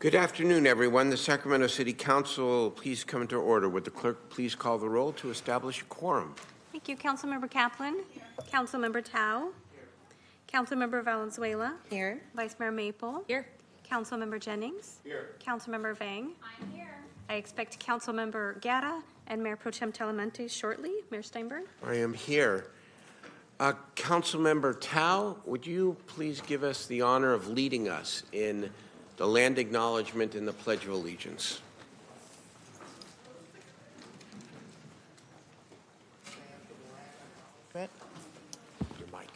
Good afternoon, everyone. The Sacramento City Council, please come to order. Would the clerk please call the roll to establish a quorum? Thank you. Councilmember Kaplan. Here. Councilmember Tao. Here. Councilmember Valenzuela. Here. Vice Mayor Maple. Here. Councilmember Jennings. Here. Councilmember Vang. I'm here. I expect Councilmember Guerra and Mayor Pro Tem Talamante shortly. Mayor Steinberg. I am here. Councilmember Tao, would you please give us the honor of leading us in the land acknowledgement and the Pledge of Allegiance? Your mic.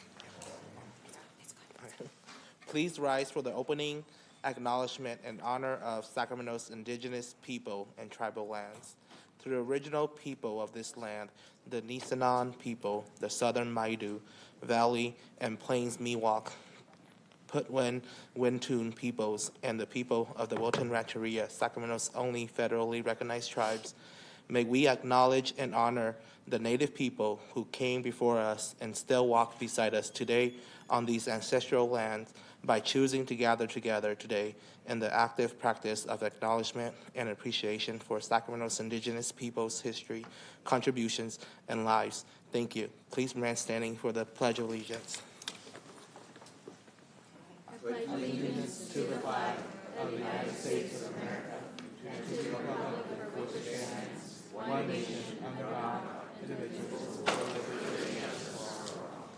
Please rise for the opening acknowledgement and honor of Sacramento's indigenous people and tribal lands. To the original people of this land, the Nisenan people, the Southern Maidu, Valley, and Plains Miwok, Putwin, Wintun peoples, and the people of the Wilton Rancheria, Sacramento's only federally recognized tribes, may we acknowledge and honor the Native people who came before us and still walk beside us today on these ancestral lands by choosing to gather together today in the active practice of acknowledgement and appreciation for Sacramento's indigenous people's history, contributions, and lives. Thank you. Please remain standing for the Pledge of Allegiance. I pledge allegiance to the flag of the United States of America and to the republic for which it stands, one nation under God, indivisible, with liberty and justice for all.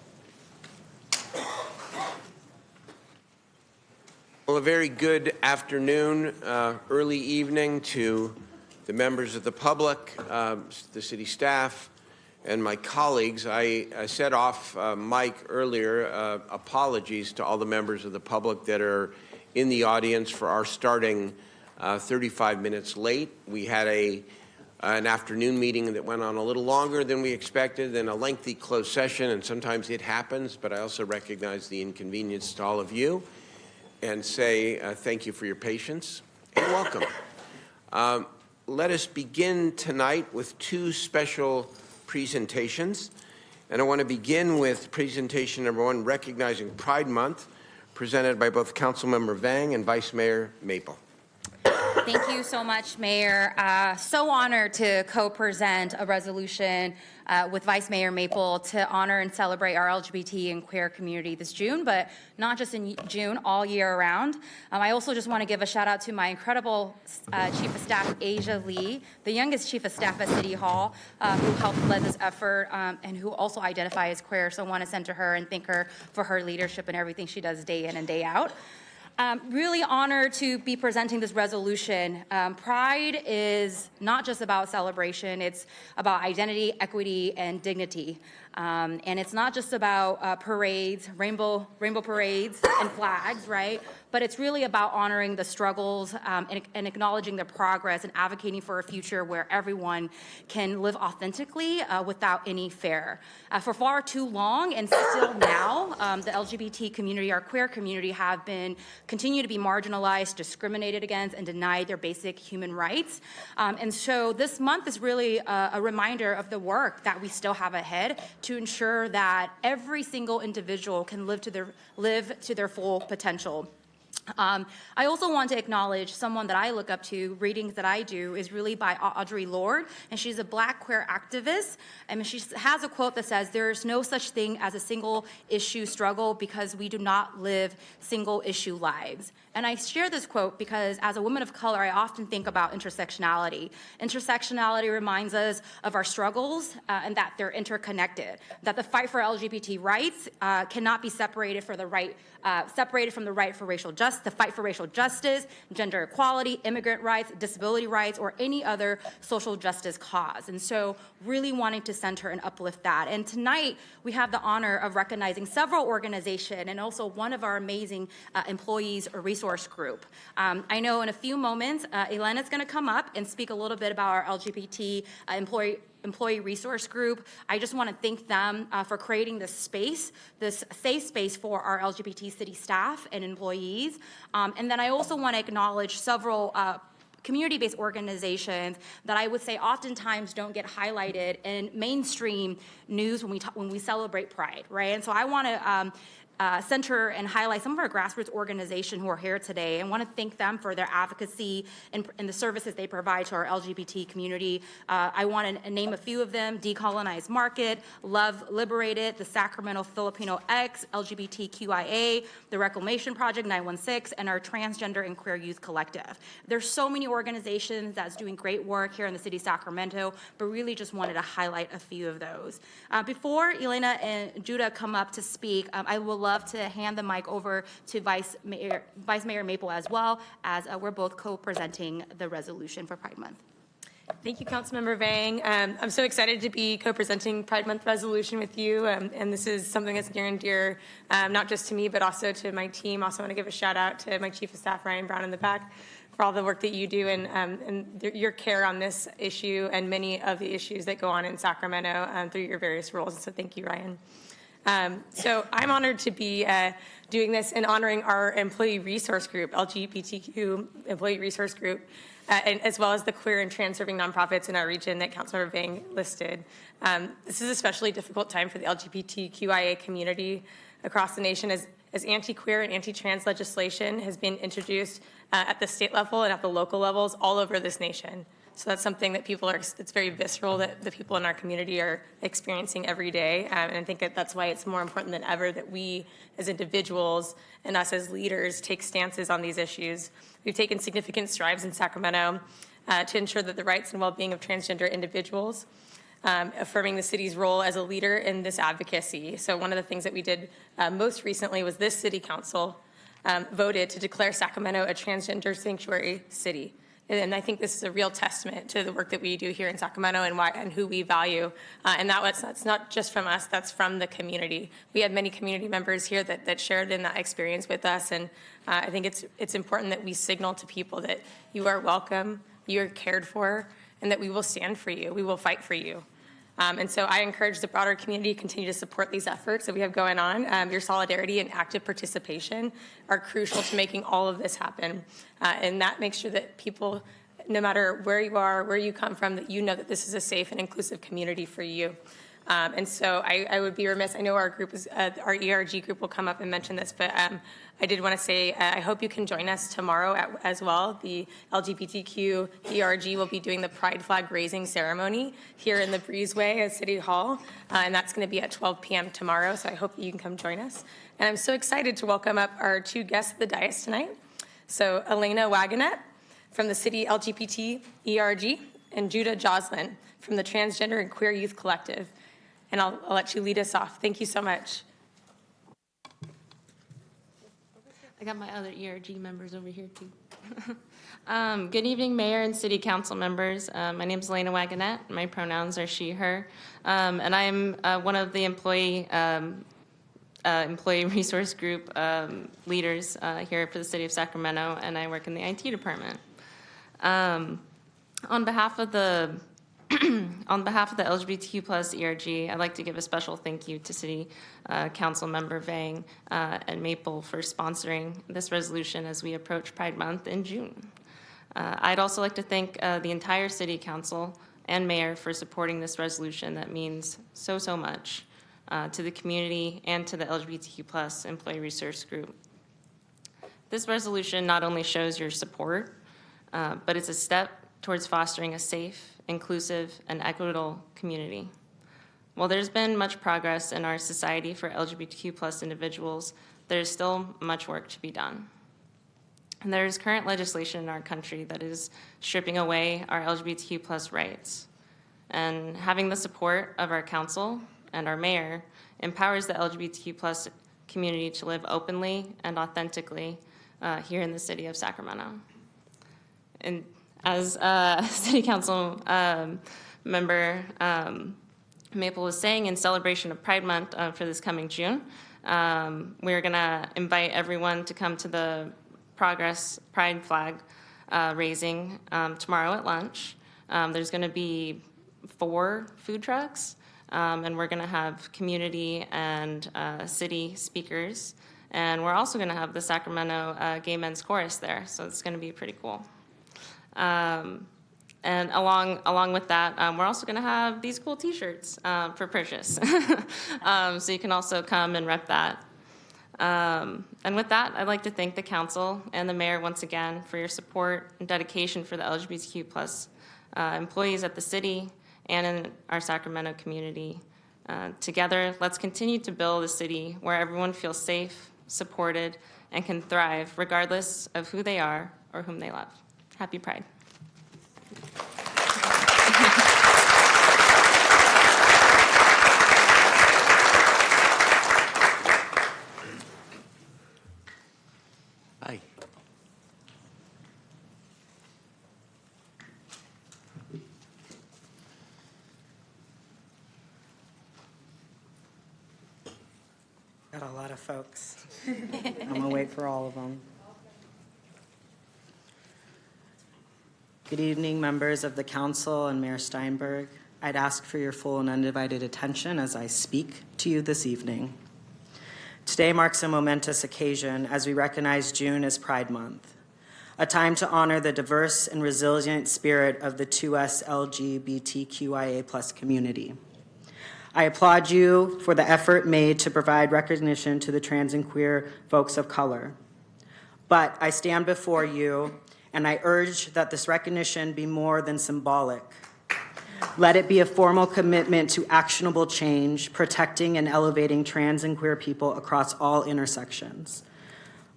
Well, a very good afternoon, early evening to the members of the public, the city staff, and my colleagues. I set off mic earlier. Apologies to all the members of the public that are in the audience for our starting 35 minutes late. We had an afternoon meeting that went on a little longer than we expected, and a lengthy closed session, and sometimes it happens, but I also recognize the inconvenience to all of you and say thank you for your patience and welcome. Let us begin tonight with two special presentations. And I want to begin with presentation number one, recognizing Pride Month, presented by both Councilmember Vang and Vice Mayor Maple. Thank you so much, Mayor. So honored to co-present a resolution with Vice Mayor Maple to honor and celebrate our LGBT and queer community this June, but not just in June, all year round. I also just want to give a shout out to my incredible Chief of Staff, Asia Lee, the youngest Chief of Staff at City Hall, who helped lead this effort and who also identifies as queer. So I want to send to her and thank her for her leadership and everything she does day in and day out. Really honored to be presenting this resolution. Pride is not just about celebration, it's about identity, equity, and dignity. And it's not just about parades, rainbow parades and flags, right? But it's really about honoring the struggles and acknowledging the progress and advocating for a future where everyone can live authentically without any fear. For far too long, and still now, the LGBT community, our queer community, have continue to be marginalized, discriminated against, and denied their basic human rights. And so this month is really a reminder of the work that we still have ahead to ensure that every single individual can live to their full potential. I also want to acknowledge someone that I look up to, readings that I do, is really by Audre Lorde, and she's a Black queer activist, and she has a quote that says, "There's no such thing as a single issue struggle because we do not live single issue lives." And I share this quote because as a woman of color, I often think about intersectionality. Intersectionality reminds us of our struggles and that they're interconnected, that the fight for LGBT rights cannot be separated from the right for racial justice, the fight for racial justice, gender equality, immigrant rights, disability rights, or any other social justice cause. And so really wanting to center and uplift that. And tonight, we have the honor of recognizing several organizations and also one of our amazing employees or resource group. I know in a few moments, Elena's gonna come up and speak a little bit about our LGBT employee resource group. I just want to thank them for creating this space, this safe space for our LGBT city staff and employees. And then I also want to acknowledge several community-based organizations that I would say oftentimes don't get highlighted in mainstream news when we celebrate Pride, right? And so I want to center and highlight some of our grassroots organizations who are here today. I want to thank them for their advocacy and the services they provide to our LGBT community. I want to name a few of them: Decolonize Market, Love Liberated, the Sacramento Filipino X, LGBTQIA, the Reclamation Project 916, and our Transgender and Queer Youth Collective. There's so many organizations that's doing great work here in the city of Sacramento, but really just wanted to highlight a few of those. Before Elena and Judah come up to speak, I will love to hand the mic over to Vice Mayor Maple as well, as we're both co-presenting the resolution for Pride Month. Thank you, Councilmember Vang. I'm so excited to be co-presenting Pride Month resolution with you, and this is something that's near and dear, not just to me, but also to my team. Also want to give a shout out to my Chief of Staff, Ryan Brown, in the back, for all the work that you do and your care on this issue and many of the issues that go on in Sacramento through your various roles. So thank you, Ryan. So I'm honored to be doing this and honoring our employee resource group, LGBTQ employee resource group, and as well as the queer and trans serving nonprofits in our region that Councilmember Vang listed. This is an especially difficult time for the LGBTQIA community across the nation as anti-queer and anti-trans legislation has been introduced at the state level and at the local levels all over this nation. So that's something that it's very visceral that the people in our community are experiencing every day. And I think that's why it's more important than ever that we as individuals and us as leaders take stances on these issues. We've taken significant strides in Sacramento to ensure that the rights and well-being of transgender individuals, affirming the city's role as a leader in this advocacy. So one of the things that we did most recently was this city council voted to declare Sacramento a transgender sanctuary city. And I think this is a real testament to the work that we do here in Sacramento and who we value. And that's not just from us, that's from the community. We had many community members here that shared in that experience with us. And I think it's important that we signal to people that you are welcome, you're cared for, and that we will stand for you, we will fight for you. And so I encourage the broader community to continue to support these efforts that we have going on. Your solidarity and active participation are crucial to making all of this happen. And that makes sure that people, no matter where you are, where you come from, that you know that this is a safe and inclusive community for you. And so I would be remiss, I know our group is, our ERG group will come up and mention this, but I did want to say I hope you can join us tomorrow as well. The LGBTQ ERG will be doing the pride flag raising ceremony here in the Breezeway at City Hall, and that's going to be at 12 p.m. tomorrow, so I hope that you can come join us. And I'm so excited to welcome up our two guests at the dais tonight. So Elena Wagonette from the City LGBT ERG and Judah Joslin from the Transgender and Queer Youth Collective. And I'll let you lead us off. Thank you so much. I got my other ERG members over here too. Good evening, Mayor and City Council members. My name is Elena Wagonette. My pronouns are she, her. And I'm one of the employee resource group leaders here for the City of Sacramento, and I work in the IT department. On behalf of the LGBTQ plus ERG, I'd like to give a special thank you to City Council Member Vang and Maple for sponsoring this resolution as we approach Pride Month in June. I'd also like to thank the entire City Council and Mayor for supporting this resolution that means so much to the community and to the LGBTQ plus employee resource group. This resolution not only shows your support, but it's a step towards fostering a safe, inclusive, and equitable community. While there's been much progress in our society for LGBTQ plus individuals, there's still much work to be done. And there is current legislation in our country that is stripping away our LGBTQ plus rights. And having the support of our council and our mayor empowers the LGBTQ plus community to live openly and authentically here in the city of Sacramento. And as City Council member Maple was saying, in celebration of Pride Month for this coming June, we're gonna invite everyone to come to the Progress Pride flag raising tomorrow at lunch. There's gonna be 4 food trucks, and we're gonna have community and city speakers. And we're also gonna have the Sacramento Gay Men's Chorus there, so it's gonna be pretty cool. And along with that, we're also going to have these cool T-shirts for purchase. So you can also come and rep that. And with that, I'd like to thank the council and the mayor once again for your support and dedication for the LGBTQ plus employees at the city and in our Sacramento community. Together, let's continue to build a city where everyone feels safe, supported, and can thrive regardless of who they are or whom they love. Happy Pride. Hi. Got a lot of folks. I'm gonna wait for all of them. Good evening, members of the council and Mayor Steinberg. I'd ask for your full and undivided attention as I speak to you this evening. Today marks a momentous occasion as we recognize June as Pride Month, a time to honor the diverse and resilient spirit of the 2S LGBTQIA+ community. I applaud you for the effort made to provide recognition to the trans and queer folks of color. But I stand before you and I urge that this recognition be more than symbolic. Let it be a formal commitment to actionable change, protecting and elevating trans and queer people across all intersections.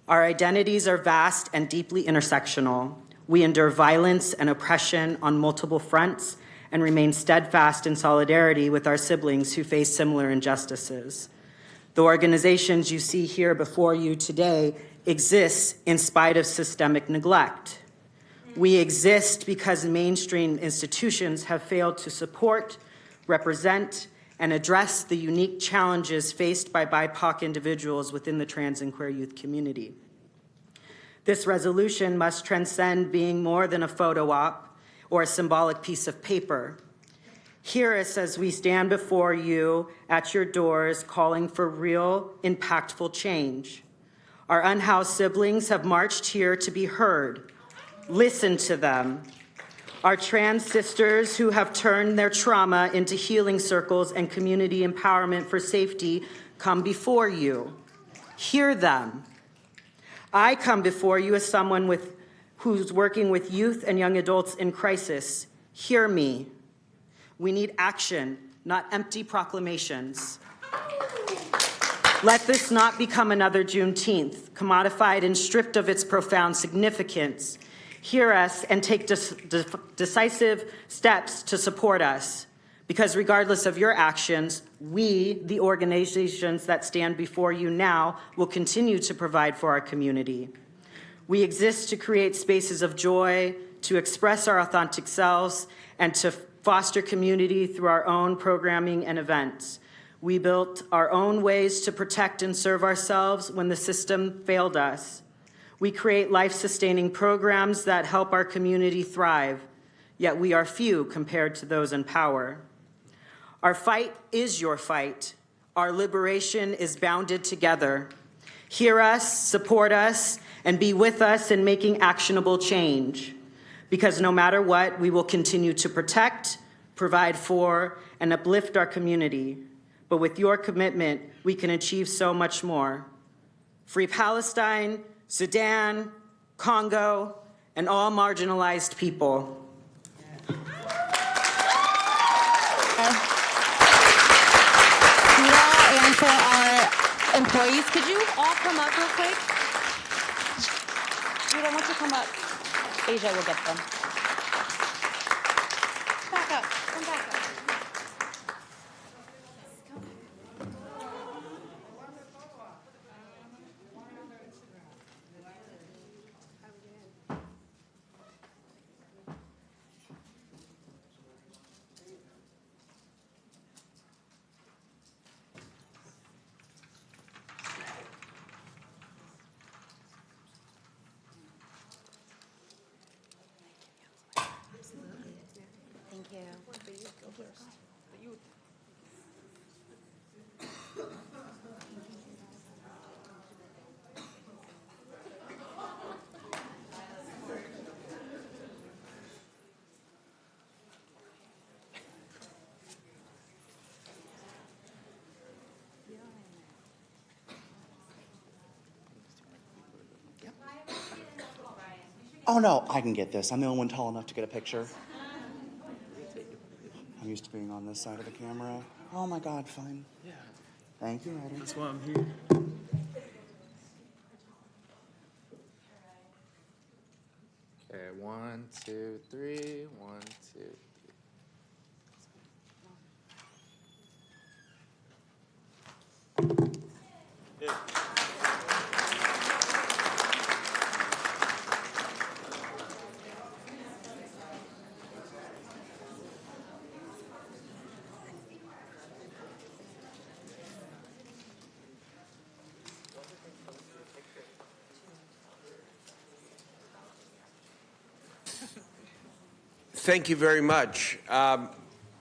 Our identities are vast and deeply intersectional. We endure violence and oppression on multiple fronts and remain steadfast in solidarity with our siblings who face similar injustices. The organizations you see here before you today exist in spite of systemic neglect. We exist because mainstream institutions have failed to support, represent, and address the unique challenges faced by BIPOC individuals within the trans and queer youth community. This resolution must transcend being more than a photo op or a symbolic piece of paper. Hear us as we stand before you at your doors calling for real, impactful change. Our unhoused siblings have marched here to be heard. Listen to them. Our trans sisters who have turned their trauma into healing circles and community empowerment for safety come before you. Hear them. I come before you as someone who's working with youth and young adults in crisis. Hear me. We need action, not empty proclamations. Let this not become another Juneteenth, commodified and stripped of its profound significance. Hear us and take decisive steps to support us, because regardless of your actions, we, the organizations that stand before you now, will continue to provide for our community. We exist to create spaces of joy, to express our authentic selves, and to foster community through our own programming and events. We built our own ways to protect and serve ourselves when the system failed us. We create life-sustaining programs that help our community thrive, yet we are few compared to those in power. Our fight is your fight. Our liberation is bounded together. Hear us, support us, and be with us in making actionable change. Because no matter what, we will continue to protect, provide for, and uplift our community. But with your commitment, we can achieve so much more. Free Palestine, Sudan, Congo, and all marginalized people. And for our employees, could you all come up real quick? You don't want to come up. Asia will get them. Back up. Come back up. Thank you. Oh no, I can get this. I'm the only one tall enough to get a picture. I'm used to being on this side of the camera. Oh my God, fine. Yeah. Thank you, Eddie. That's why I'm here. Okay, 1, 2, 3, 1, 2, 3. Thank you very much.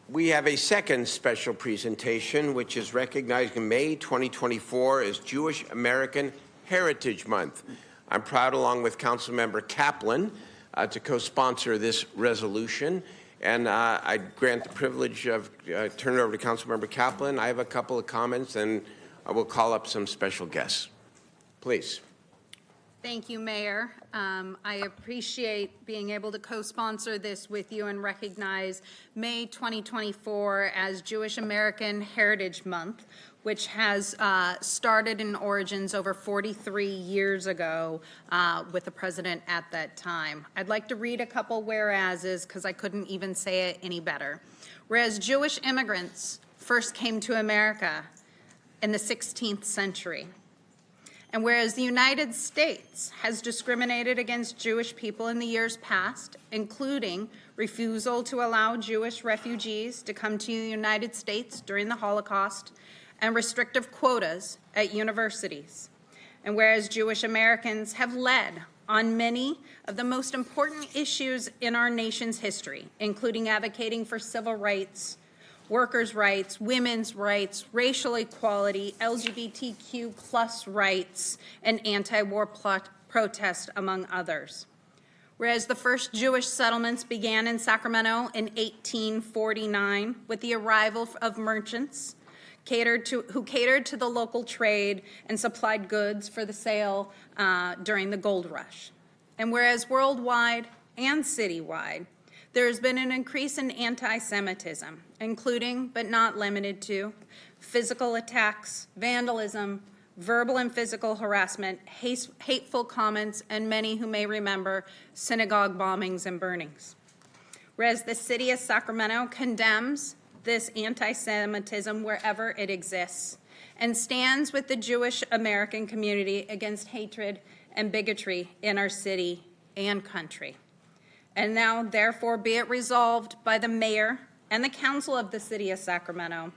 We have a second special presentation, which is recognizing May 2024 as Jewish American Heritage Month. I'm proud, along with Councilmember Kaplan, to co-sponsor this resolution. And I grant the privilege of turning it over to Councilmember Kaplan. I have a couple of comments, and I will call up some special guests. Please. Thank you, Mayor. I appreciate being able to co-sponsor this with you and recognize May 2024 as Jewish American Heritage Month, which has started in origins over 43 years ago with the president at that time. I'd like to read a couple whereases because I couldn't even say it any better. Whereas Jewish immigrants first came to America in the 16th century, and whereas the United States has discriminated against Jewish people in the years past, including refusal to allow Jewish refugees to come to the United States during the Holocaust, and restrictive quotas at universities. And whereas Jewish Americans have led on many of the most important issues in our nation's history, including advocating for civil rights, workers' rights, women's rights, racial equality, LGBTQ plus rights, and anti-war protest, among others. Whereas the first Jewish settlements began in Sacramento in 1849 with the arrival of merchants who catered to the local trade and supplied goods for the sale during the gold rush. And whereas worldwide and citywide, there has been an increase in anti-Semitism, including, but not limited to, physical attacks, vandalism, verbal and physical harassment, hateful comments, and many who may remember synagogue bombings and burnings. Whereas the city of Sacramento condemns this anti-Semitism wherever it exists and stands with the Jewish American community against hatred and bigotry in our city and country. And now, therefore, be it resolved by the mayor and the council of the city of Sacramento,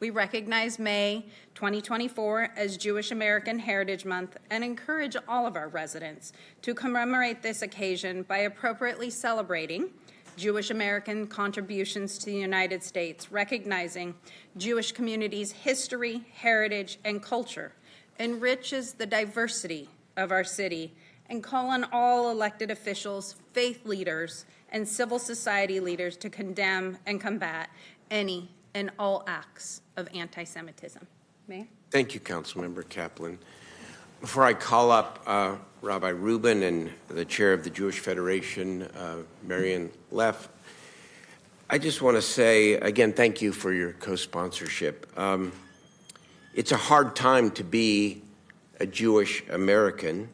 we recognize May 2024 as Jewish American Heritage Month and encourage all of our residents to commemorate this occasion by appropriately celebrating Jewish American contributions to the United States, recognizing Jewish communities' history, heritage, and culture enriches the diversity of our city, and call on all elected officials, faith leaders, and civil society leaders to condemn and combat any and all acts of anti-Semitism. Mayor? Thank you, Councilmember Kaplan. Before I call up Rabbi Rubin and the chair of the Jewish Federation, Marian Leff, I just want to say, again, thank you for your co-sponsorship. It's a hard time to be a Jewish American,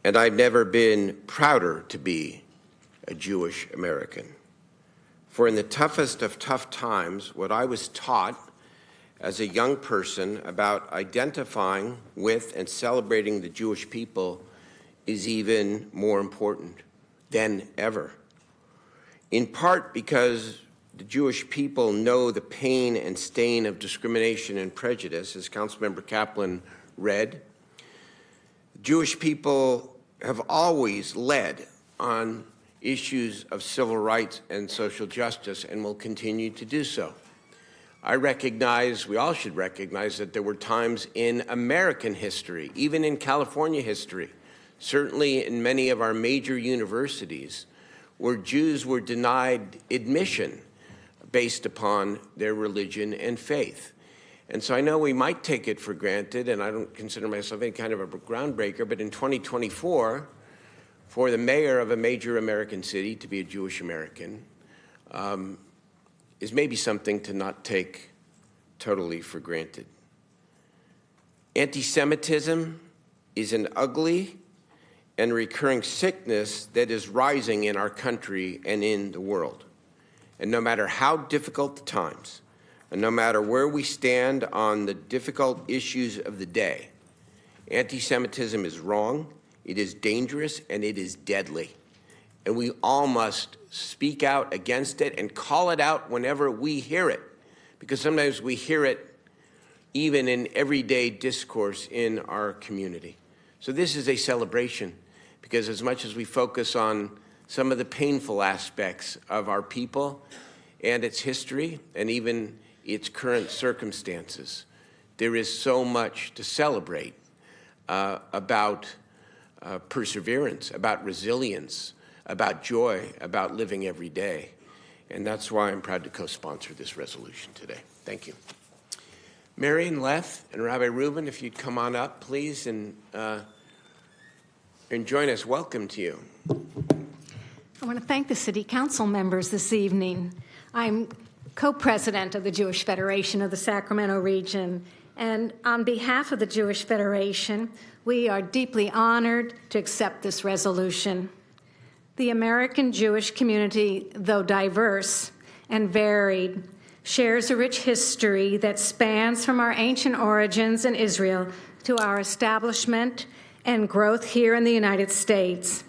and I've never been prouder to be a Jewish American. For in the toughest of tough times, what I was taught as a young person about identifying with and celebrating the Jewish people is even more important than ever. In part because the Jewish people know the pain and stain of discrimination and prejudice, as Councilmember Kaplan read. Jewish people have always led on issues of civil rights and social justice and will continue to do so. I recognize, we all should recognize, that there were times in American history, even in California history, certainly in many of our major universities, where Jews were denied admission based upon their religion and faith. And so I know we might take it for granted, and I don't consider myself any kind of a groundbreaker, but in 2024, for the mayor of a major American city to be a Jewish American is maybe something to not take totally for granted. Anti-Semitism is an ugly and recurring sickness that is rising in our country and in the world. And no matter how difficult the times, and no matter where we stand on the difficult issues of the day, anti-Semitism is wrong, it is dangerous, and it is deadly. And we all must speak out against it and call it out whenever we hear it, because sometimes we hear it even in everyday discourse in our community. So this is a celebration, because as much as we focus on some of the painful aspects of our people and its history and even its current circumstances, there is so much to celebrate about perseverance, about resilience, about joy, about living every day. And that's why I'm proud to co-sponsor this resolution today. Thank you. Marion Leff and Rabbi Rubin, if you'd come on up, please, and join us. Welcome to you. I want to thank the City Council members this evening. I'm co-president of the Jewish Federation of the Sacramento region, and on behalf of the Jewish Federation, we are deeply honored to accept this resolution. The American Jewish community, though diverse and varied, shares a rich history that spans from our ancient origins in Israel to our establishment and growth here in the United States.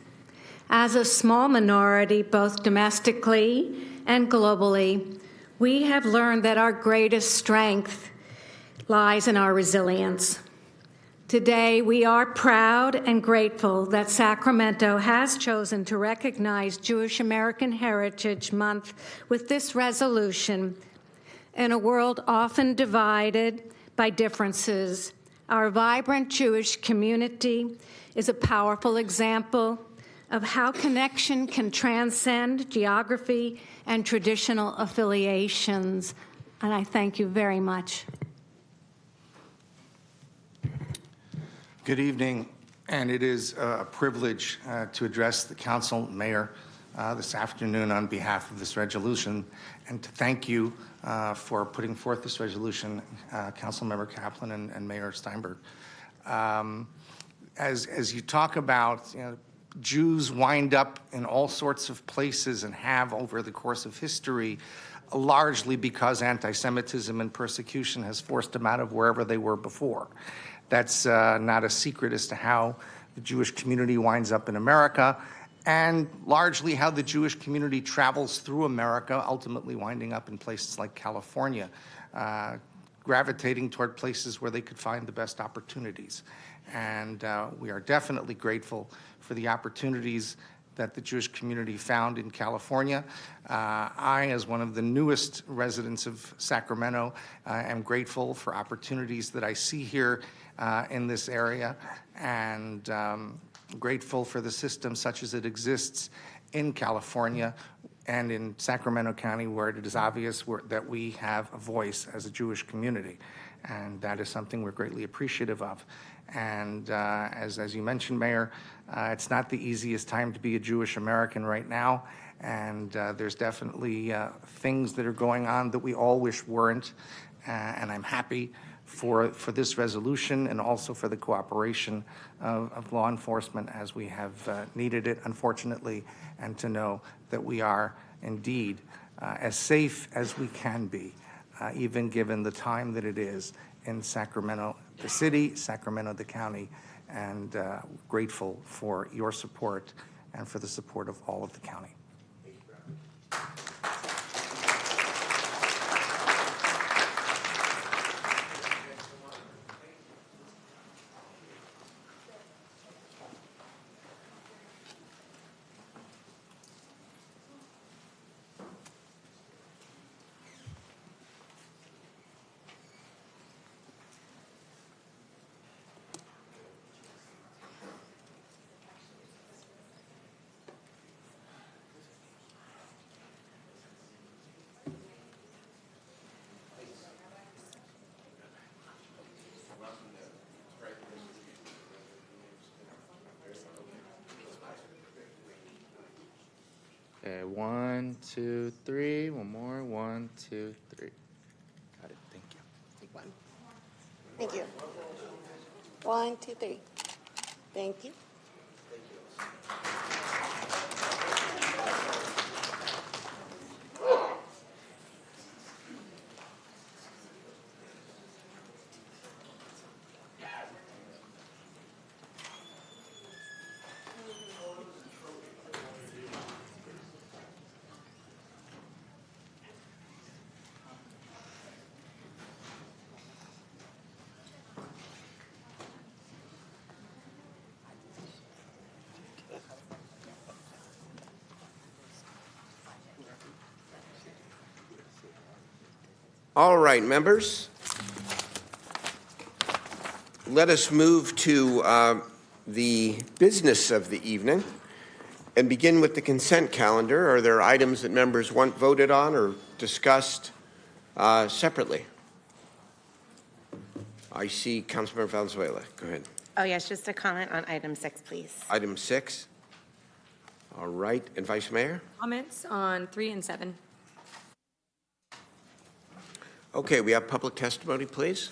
As a small minority, both domestically and globally, we have learned that our greatest strength lies in our resilience. Today, we are proud and grateful that Sacramento has chosen to recognize Jewish American Heritage Month with this resolution. In a world often divided by differences, our vibrant Jewish community is a powerful example of how connection can transcend geography and traditional affiliations. And I thank you very much. Good evening, and it is a privilege to address the council, mayor, this afternoon on behalf of this resolution, and to thank you for putting forth this resolution, Councilmember Kaplan and Mayor Steinberg. As you talk about, Jews wind up in all sorts of places and have over the course of history, largely because anti-Semitism and persecution has forced them out of wherever they were before. That's not a secret as to how the Jewish community winds up in America, and largely how the Jewish community travels through America, ultimately winding up in places like California, gravitating toward places where they could find the best opportunities. And we are definitely grateful for the opportunities that the Jewish community found in California. I, as one of the newest residents of Sacramento, am grateful for opportunities that I see here in this area, and grateful for the system such as it exists in California and in Sacramento County, where it is obvious that we have a voice as a Jewish community. And that is something we're greatly appreciative of. And as you mentioned, Mayor, it's not the easiest time to be a Jewish American right now. And there's definitely things that are going on that we all wish weren't. And I'm happy for this resolution and also for the cooperation of law enforcement as we have needed it, unfortunately, and to know that we are indeed as safe as we can be, even given the time that it is in Sacramento, the city, Sacramento, the county, and grateful for your support and for the support of all of the county. Okay, 1, 2, 3. One more. 1, 2, 3. Got it. Thank you. Take one. Thank you. 1, 2, 3. Thank you. All right, members. Let us move to the business of the evening and begin with the consent calendar. Are there items that members want voted on or discussed separately? I see Councilmember Valenzuela. Go ahead. Oh, yes, just a comment on item 6, please. Item 6. All right. And Vice Mayor? Comments on 3 and 7. Okay, we have public testimony, please.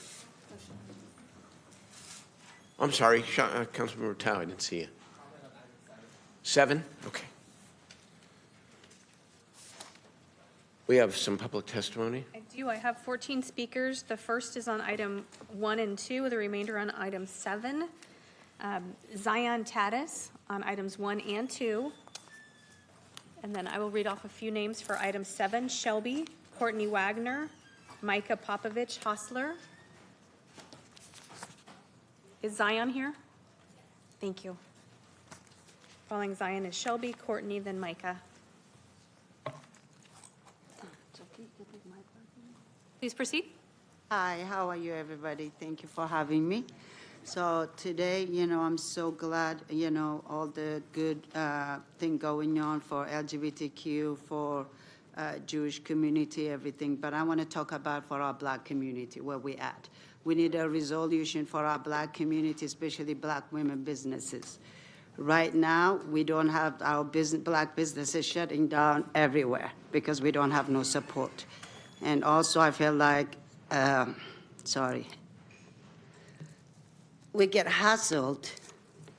I'm sorry, Councilmember Tao, I didn't see you. 7? Okay. We have some public testimony. I do. I have 14 speakers. The first is on item 1 and 2, the remainder on item 7. Zion Tatis on items 1 and 2. And then I will read off a few names for item 7. Shelby, Courtney Wagner, Micah Popovich Hostler. Is Zion here? Thank you. Following Zion is Shelby, Courtney, then Micah. Please proceed. Hi, how are you, everybody? Thank you for having me. So today, I'm so glad, all the good thing going on for LGBTQ, for Jewish community, everything. But I want to talk about for our Black community, where we at. We need a resolution for our Black community, especially Black women businesses. Right now, we don't have our Black businesses shutting down everywhere because we don't have no support. And also, I feel like, we get hassled.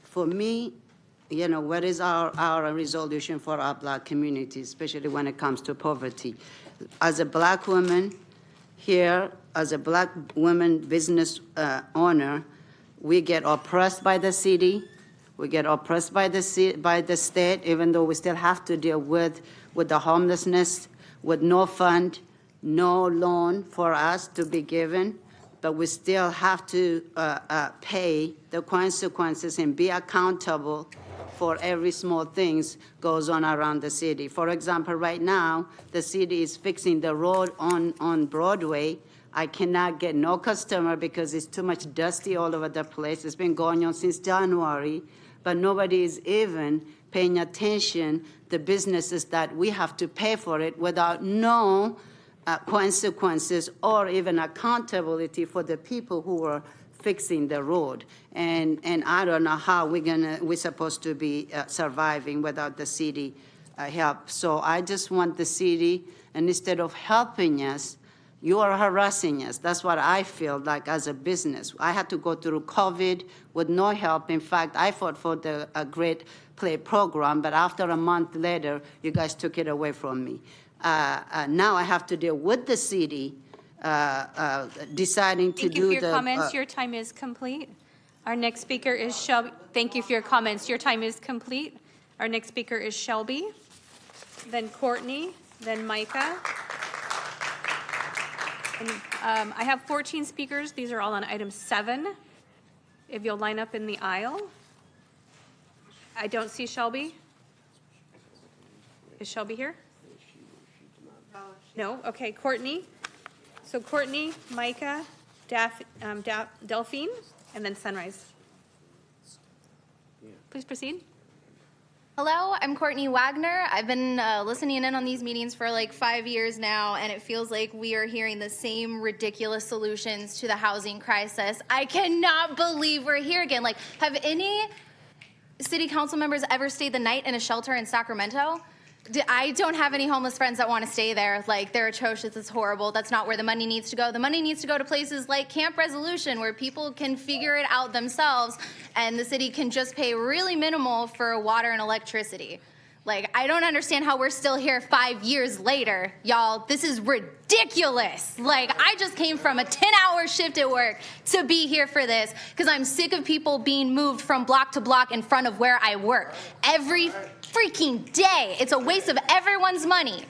For me, what is our resolution for our Black community, especially when it comes to poverty? As a Black woman here, as a Black woman business owner, we get oppressed by the city. We get oppressed by the state, even though we still have to deal with the homelessness, with no fund, no loan for us to be given, but we still have to pay the consequences and be accountable for every small things goes on around the city. For example, right now, the city is fixing the road on Broadway. I cannot get no customer because it's too much dusty all over the place. It's been going on since January, but nobody is even paying attention to businesses that we have to pay for it without no consequences or even accountability for the people who are fixing the road. And I don't know how we're supposed to be surviving without the city help. So I just want the city, and instead of helping us, you are harassing us. That's what I feel like as a business. I had to go through COVID with no help. In fact, I fought for the Great Play program, but after a month later, you guys took it away from me. Now I have to deal with the city deciding to do the... Thank you for your comments. Your time is complete. Our next speaker is Shelby. Thank you for your comments. Your time is complete. Our next speaker is Shelby, then Courtney, then Micah. And, I have 14 speakers. These are all on item 7. If you'll line up in the aisle. I don't see Shelby. Is Shelby here? No? Okay, Courtney. So Courtney, Micah, Delphine, and then Sunrise. Please proceed. Hello, I'm Courtney Wagner. I've been listening in on these meetings for like 5 years now, and it feels like we are hearing the same ridiculous solutions to the housing crisis. I cannot believe we're here again. Like, have any city council members ever stayed the night in a shelter in Sacramento? I don't have any homeless friends that want to stay there. Like, they're atrocious, it's horrible. That's not where the money needs to go. The money needs to go to places like Camp Resolution, where people can figure it out themselves, and the city can just pay really minimal for water and electricity. Like, I don't understand how we're still here 5 years later. Y'all, this is ridiculous. Like, I just came from a 10-hour shift at work to be here for this because I'm sick of people being moved from block to block in front of where I work. Every freaking day. It's a waste of everyone's money.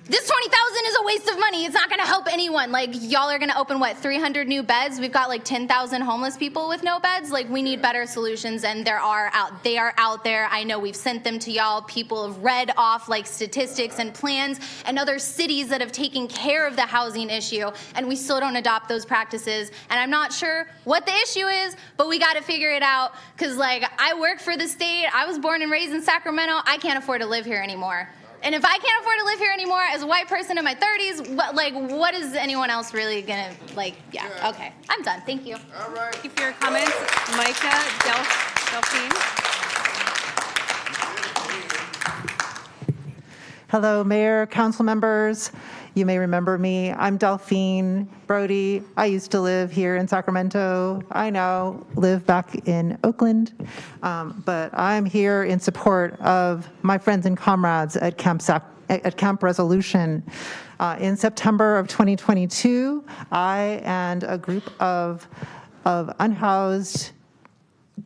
This $20,000 is a waste of money. It's not going to help anyone. Like, y'all are going to open, what, 300 new beds? We've got like 10,000 homeless people with no beds. Like, we need better solutions, and they are out there. I know we've sent them to y'all. People have read off like statistics and plans and other cities that have taken care of the housing issue, and we still don't adopt those practices. And I'm not sure what the issue is, but we got to figure it out, because like, I work for the state. I was born and raised in Sacramento. I can't afford to live here anymore. And if I can't afford to live here anymore as a white person in my 30s, what is anyone else really gonna, yeah, okay. I'm done, thank you. All right. Thank you for your comments. Micah, Delphine. Hello, Mayor, council members. You may remember me. I'm Delphine Brody. I used to live here in Sacramento. I now live back in Oakland, but I'm here in support of my friends and comrades at Camp Resolution. In September of 2022, I and a group of unhoused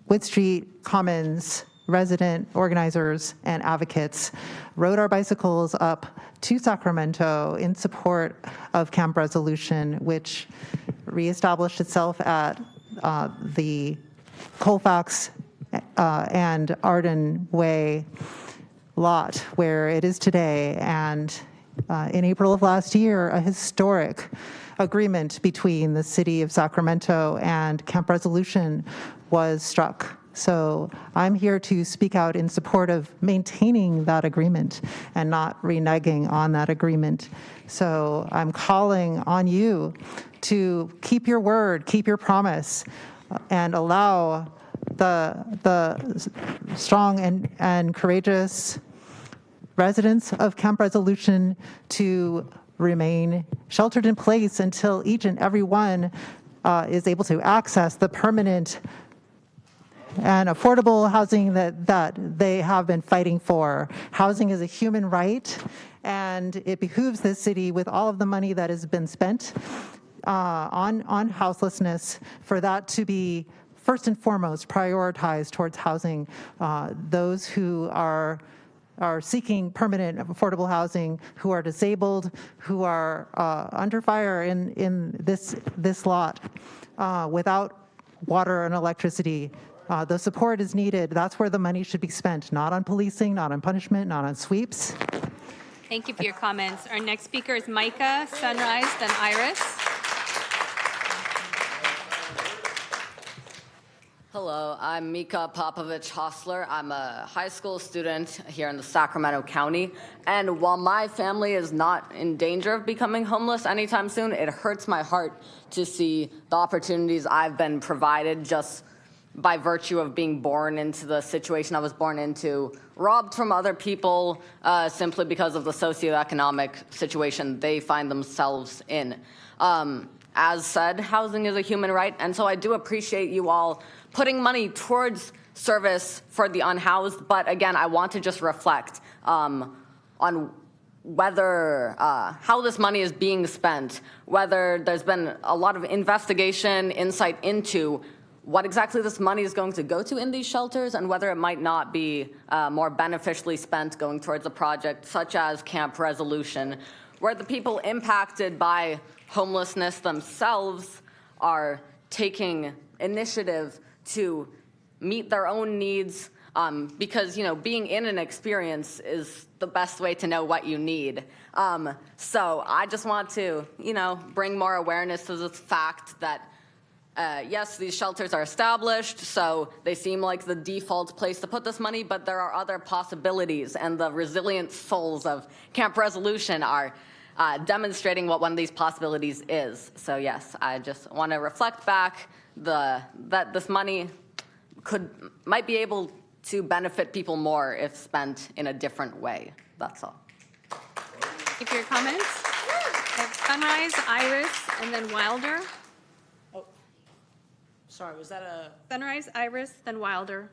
Wood Street Commons resident organizers and advocates rode our bicycles up to Sacramento in support of Camp Resolution, which reestablished itself at the Colfax and Arden Way lot where it is today. And in April of last year, a historic agreement between the city of Sacramento and Camp Resolution was struck. So I'm here to speak out in support of maintaining that agreement and not reneging on that agreement. So I'm calling on you to keep your word, keep your promise, and allow the strong and courageous residents of Camp Resolution to remain sheltered in place until each and every one is able to access the permanent and affordable housing that they have been fighting for. Housing is a human right, and it behooves this city, with all of the money that has been spent on houselessness, for that to be first and foremost prioritized towards housing those who are seeking permanent affordable housing, who are disabled, who are under fire in this lot without water and electricity. The support is needed. That's where the money should be spent, not on policing, not on punishment, not on sweeps. Thank you for your comments. Our next speaker is Micah, Sunrise, then Iris. Hello, I'm Mika Popovich-Hostler. I'm a high school student here in the Sacramento County. And while my family is not in danger of becoming homeless anytime soon, it hurts my heart to see the opportunities I've been provided just by virtue of being born into the situation I was born into, robbed from other people simply because of the socioeconomic situation they find themselves in. As said, housing is a human right, and so I do appreciate you all putting money towards service for the unhoused, but again, I want to just reflect on whether, how this money is being spent, whether there's been a lot of investigation, insight into what exactly this money is going to go to in these shelters, and whether it might not be more beneficially spent going towards a project such as Camp Resolution, where the people impacted by homelessness themselves are taking initiative to meet their own needs, because, you know, being in an experience is the best way to know what you need. So I just want to, you know, bring more awareness to this fact that yes, these shelters are established, so they seem like the default place to put this money, but there are other possibilities, and the resilient souls of Camp Resolution are demonstrating what one of these possibilities is. So yes, I just want to reflect back that this money might be able to benefit people more if spent in a different way. That's all. Thank you for your comments. I have Sunrise, Iris, and then Wilder. Sorry, was that a? Sunrise, Iris, then Wilder.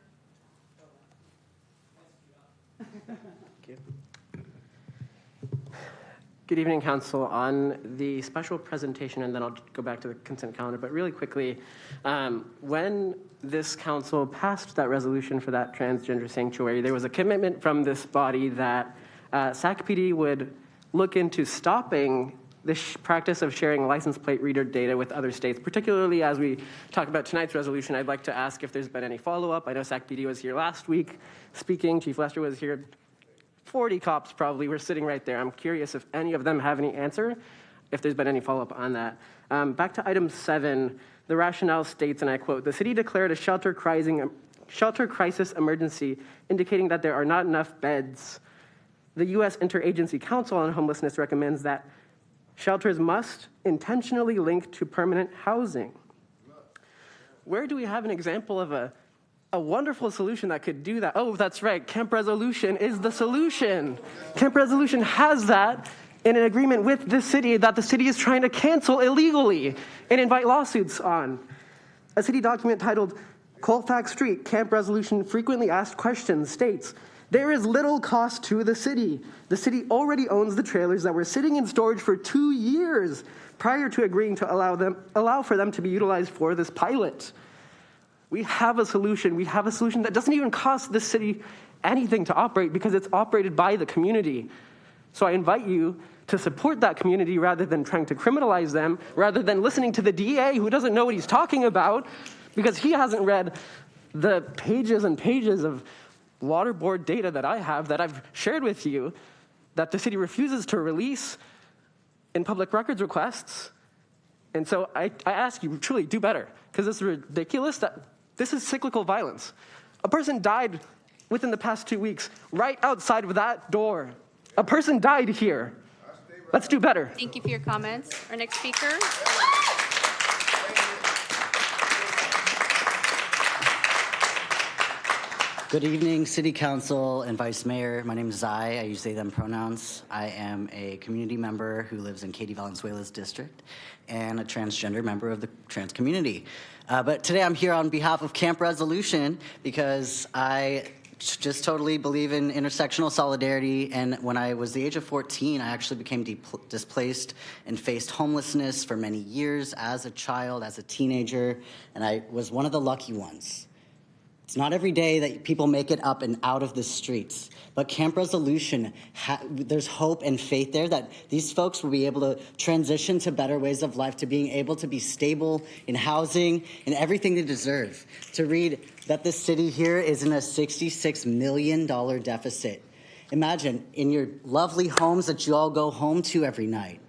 Good evening, Council. On the special presentation, and then I'll go back to the consent calendar, but really quickly, when this council passed that resolution for that transgender sanctuary, there was a commitment from this body that SACPD would look into stopping the practice of sharing license plate reader data with other states, particularly as we talk about tonight's resolution. I'd like to ask if there's been any follow-up. I know SACPD was here last week speaking. Chief Lester was here. 40 cops probably were sitting right there. I'm curious if any of them have any answer, if there's been any follow-up on that. Back to item 7, the rationale states, and I quote, "The city declared a shelter crisis emergency, indicating that there are not enough beds. The U.S. Interagency Council on Homelessness recommends that shelters must intentionally link to permanent housing." Where do we have an example of a wonderful solution that could do that? Oh, that's right, Camp Resolution is the solution. Camp Resolution has that in an agreement with this city that the city is trying to cancel illegally and invite lawsuits on. A city document titled Colfax Street, Camp Resolution Frequently Asked Questions states, "There is little cost to the city. The city already owns the trailers that were sitting in storage for 2 years prior to agreeing to allow for them to be utilized for this pilot." We have a solution. We have a solution that doesn't even cost the city anything to operate because it's operated by the community. So I invite you to support that community rather than trying to criminalize them, rather than listening to the DA who doesn't know what he's talking about because he hasn't read the pages and pages of water board data that I have that I've shared with you that the city refuses to release in public records requests. And so I ask you, truly do better, because it's ridiculous that this is cyclical violence. A person died within the past 2 weeks right outside of that door. A person died here. Let's do better. Thank you for your comments. Our next speaker. Good evening, City Council and Vice Mayor. My name is Zai. I use they, them pronouns. I am a community member who lives in Katy Valenzuela's district and a transgender member of the trans community. But today I'm here on behalf of Camp Resolution because I just totally believe in intersectional solidarity. And when I was the age of 14, I actually became displaced and faced homelessness for many years as a child, as a teenager, and I was one of the lucky ones. It's not every day that people make it up and out of the streets, but Camp Resolution, there's hope and faith there that these folks will be able to transition to better ways of life, to being able to be stable in housing and everything they deserve. To read that the city here is in a $66 million deficit. Imagine in your lovely homes that you all go home to every night,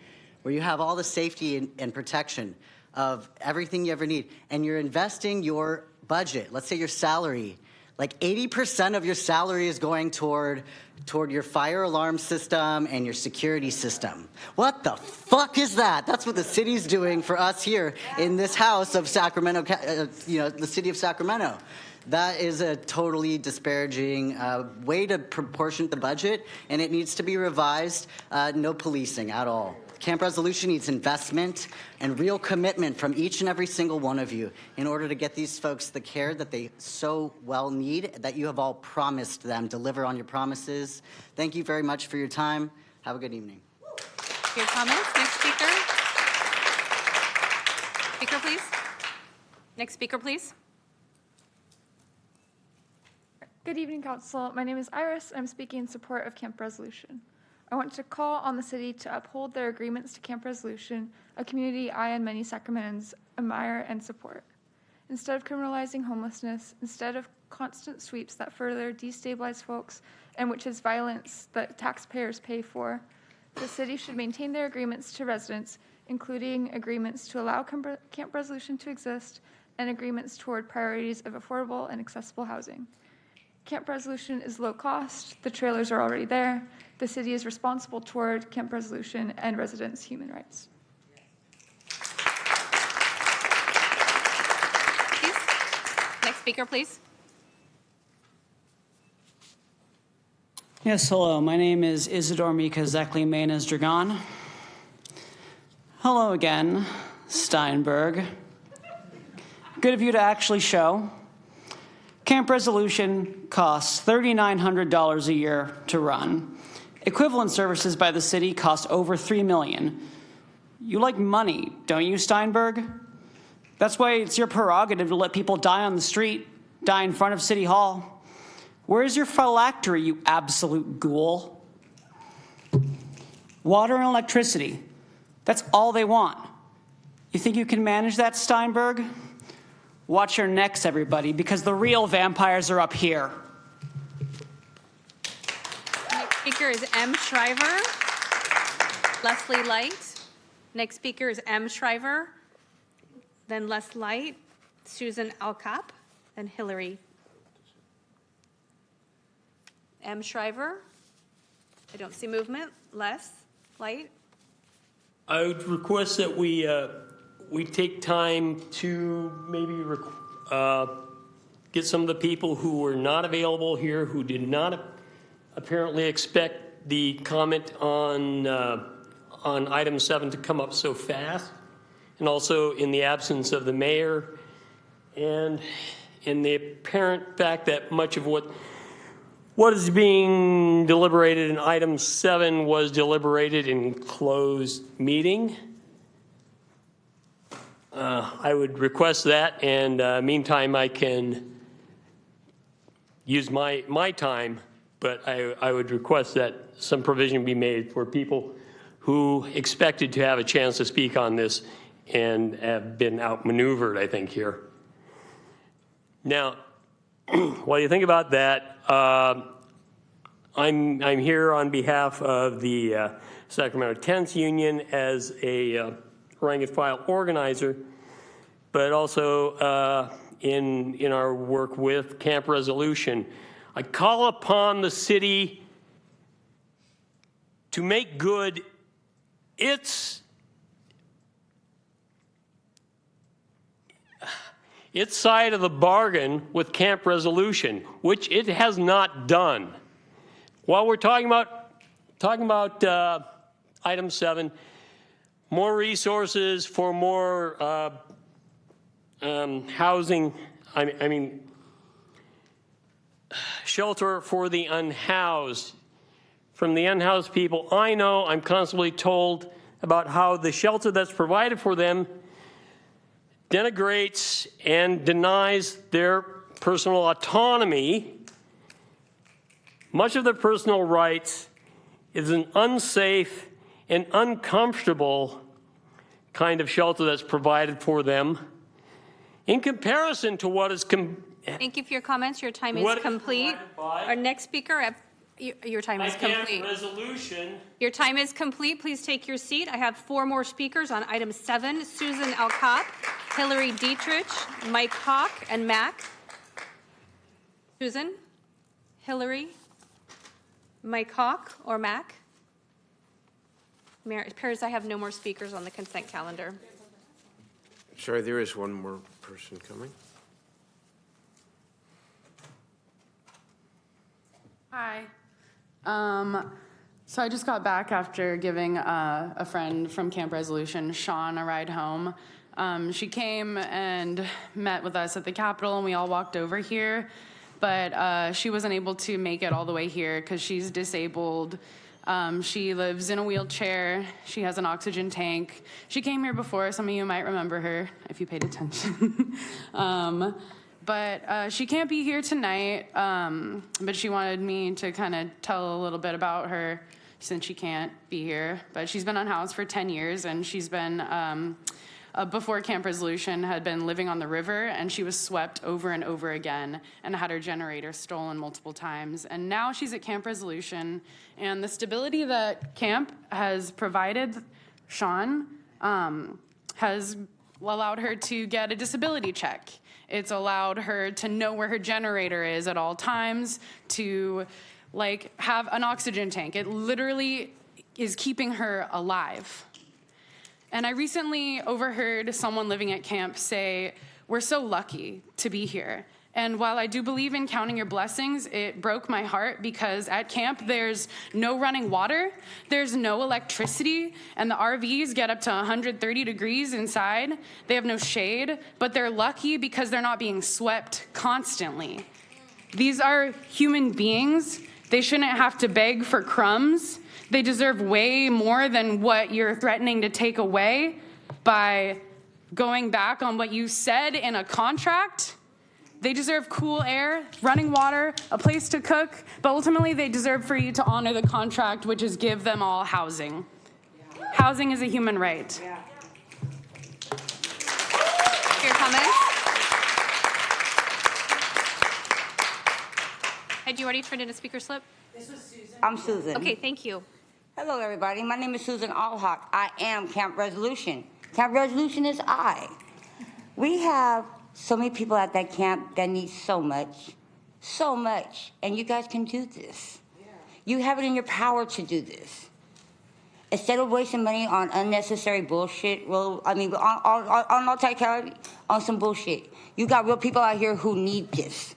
where you have all the safety and protection of everything you ever need, and you're investing your budget, let's say your salary, like 80% of your salary is going toward your fire alarm system and your security system. What the fuck is that? That's what the city's doing for us here in this house of Sacramento, the city of Sacramento. That is a totally disparaging way to proportion the budget, and it needs to be revised. No policing at all. Camp Resolution needs investment and real commitment from each and every single one of you in order to get these folks the care that they so well need, that you have all promised them. Deliver on your promises. Thank you very much for your time. Have a good evening. Your comments. Next speaker. Speaker, please. Next speaker, please. Good evening, Council. My name is Iris. I'm speaking in support of Camp Resolution. I want to call on the city to uphold their agreements to Camp Resolution, a community I and many Sacramentans admire and support. Instead of criminalizing homelessness, instead of constant sweeps that further destabilize folks and which is violence that taxpayers pay for, the city should maintain their agreements to residents, including agreements to allow Camp Resolution to exist and agreements toward priorities of affordable and accessible housing. Camp Resolution is low cost, the trailers are already there, the city is responsible toward Camp Resolution and residents' human rights. Please. Next speaker, please. Yes, hello. My name is Isidore Mika Zekli Manes Dragon. Hello again, Steinberg. Good of you to actually show. Camp Resolution costs $3,900 a year to run. Equivalent services by the city cost over $3 million. You like money, don't you, Steinberg? That's why it's your prerogative to let people die on the street, die in front of City Hall. Where's your phylactery, you absolute ghoul? Water and electricity. That's all they want. You think you can manage that, Steinberg? Watch your necks, everybody, because the real vampires are up here. Next speaker is M. Shriver. Leslie Light. Next speaker is M. Shriver. Then Les Light, Susan Alcop, and Hillary. M. Shriver. I don't see movement. Les Light. I would request that we take time to maybe get some of the people who were not available here, who did not apparently expect the comment on item 7 to come up so fast, and also in the absence of the mayor, and in the apparent fact that much of what is being deliberated in item 7 was deliberated in closed meeting. I would request that, and meantime, I can use my time, but I would request that some provision be made for people who expected to have a chance to speak on this and have been outmaneuvered, I think, here. Now, while you think about that, I'm here on behalf of the Sacramento Tents Union as a rank and file organizer, but also in our work with Camp Resolution. I call upon the city to make good its side of the bargain with Camp Resolution, which it has not done. While we're talking about item 7, more resources for more housing, I mean, shelter for the unhoused. From the unhoused people, I know I'm constantly told about how the shelter that's provided for them denigrates and denies their personal autonomy. Much of their personal rights is an unsafe and uncomfortable kind of shelter that's provided for them in comparison to what is Thank you for your comments. Your time is complete. Our next speaker, your time is complete. Resolution. Your time is complete. Please take your seat. I have 4 more speakers on item 7. Susan Alcott, Hillary Dietrich, Mike Hawk, and Mac. Susan, Hillary, Mike Hawk, or Mac? Mayor, it appears I have no more speakers on the consent calendar. Sorry, there is one more person coming. Hi. So I just got back after giving a friend from Camp Resolution, Sean, a ride home. She came and met with us at the Capitol, and we all walked over here. But she wasn't able to make it all the way here because she's disabled. She lives in a wheelchair. She has an oxygen tank. She came here before. Some of you might remember her if you paid attention. But she can't be here tonight, but she wanted me to kind of tell a little bit about her since she can't be here. But she's been unhoused for 10 years, and she's been, before Camp Resolution, had been living on the river, and she was swept over and over again and had her generator stolen multiple times. And now she's at Camp Resolution, and the stability that camp has provided Sean has allowed her to get a disability check. It's allowed her to know where her generator is at all times, to have an oxygen tank. It literally is keeping her alive. And I recently overheard someone living at camp say, "We're so lucky to be here." And while I do believe in counting your blessings, it broke my heart because at camp there's no running water, there's no electricity, and the RVs get up to 130 degrees inside. They have no shade, but they're lucky because they're not being swept constantly. These are human beings. They shouldn't have to beg for crumbs. They deserve way more than what you're threatening to take away by going back on what you said in a contract. They deserve cool air, running water, a place to cook, but ultimately they deserve for you to honor the contract, which is give them all housing. Housing is a human right. Your comments? Had you already turned in a speaker slip? This was Susan. I'm Susan. Okay, thank you. Hello, everybody. My name is Susan Allhawk. I am Camp Resolution. Camp Resolution is I. We have so many people at that camp that need so much, and you guys can do this. Yeah. You have it in your power to do this. Instead of wasting money on unnecessary bullshit, on multi-calorie, on some bullshit. You got real people out here who need this.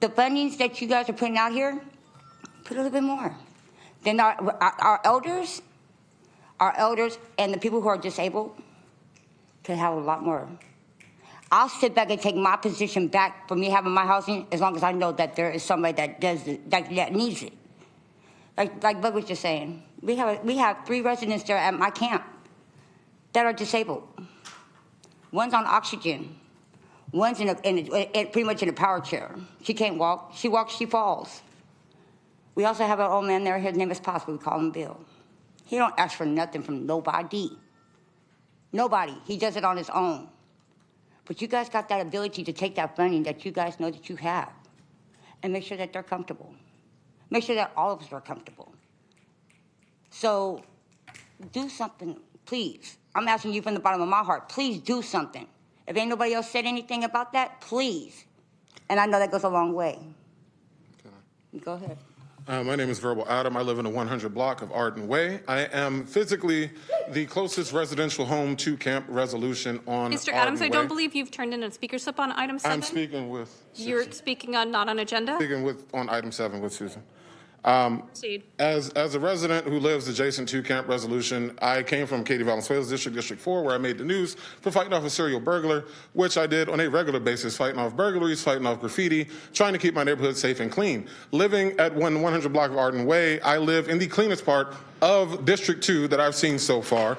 The fundings that you guys are putting out here, put a little bit more. Then our elders and the people who are disabled can have a lot more. I'll sit back and take my position back for me having my housing as long as I know that there is somebody that does it, that needs it. Like Bud was just saying, we have 3 residents there at my camp that are disabled. One's on oxygen. One's pretty much in a power chair. She can't walk. She walks, she falls. We also have an old man there. His name is Possible. We call him Bill. He don't ask for nothing from nobody. Nobody. He does it on his own. But you guys got that ability to take that funding that you guys know that you have and make sure that they're comfortable. Make sure that all of us are comfortable. So do something, please. I'm asking you from the bottom of my heart. Please do something. If ain't nobody else said anything about that, please. And I know that goes a long way. Go ahead. My name is Verbal Adam. I live in the 100 block of Arden Way. I am physically the closest residential home to Camp Resolution on Mr. Arden Adams, I Way. don't believe you've turned in a speaker slip on item 7. I'm speaking with You're speaking on, not on agenda? Speaking on item 7 with Susan. Proceed. As a resident who lives adjacent to Camp Resolution, I came from Katy Valenzuela's District 4, where I made the news for fighting off a serial burglar, which I did on a regular basis, fighting off burglaries, fighting off graffiti, trying to keep my neighborhood safe and clean. Living at 100 block of Arden Way, I live in the cleanest part of District 2 that I've seen so far.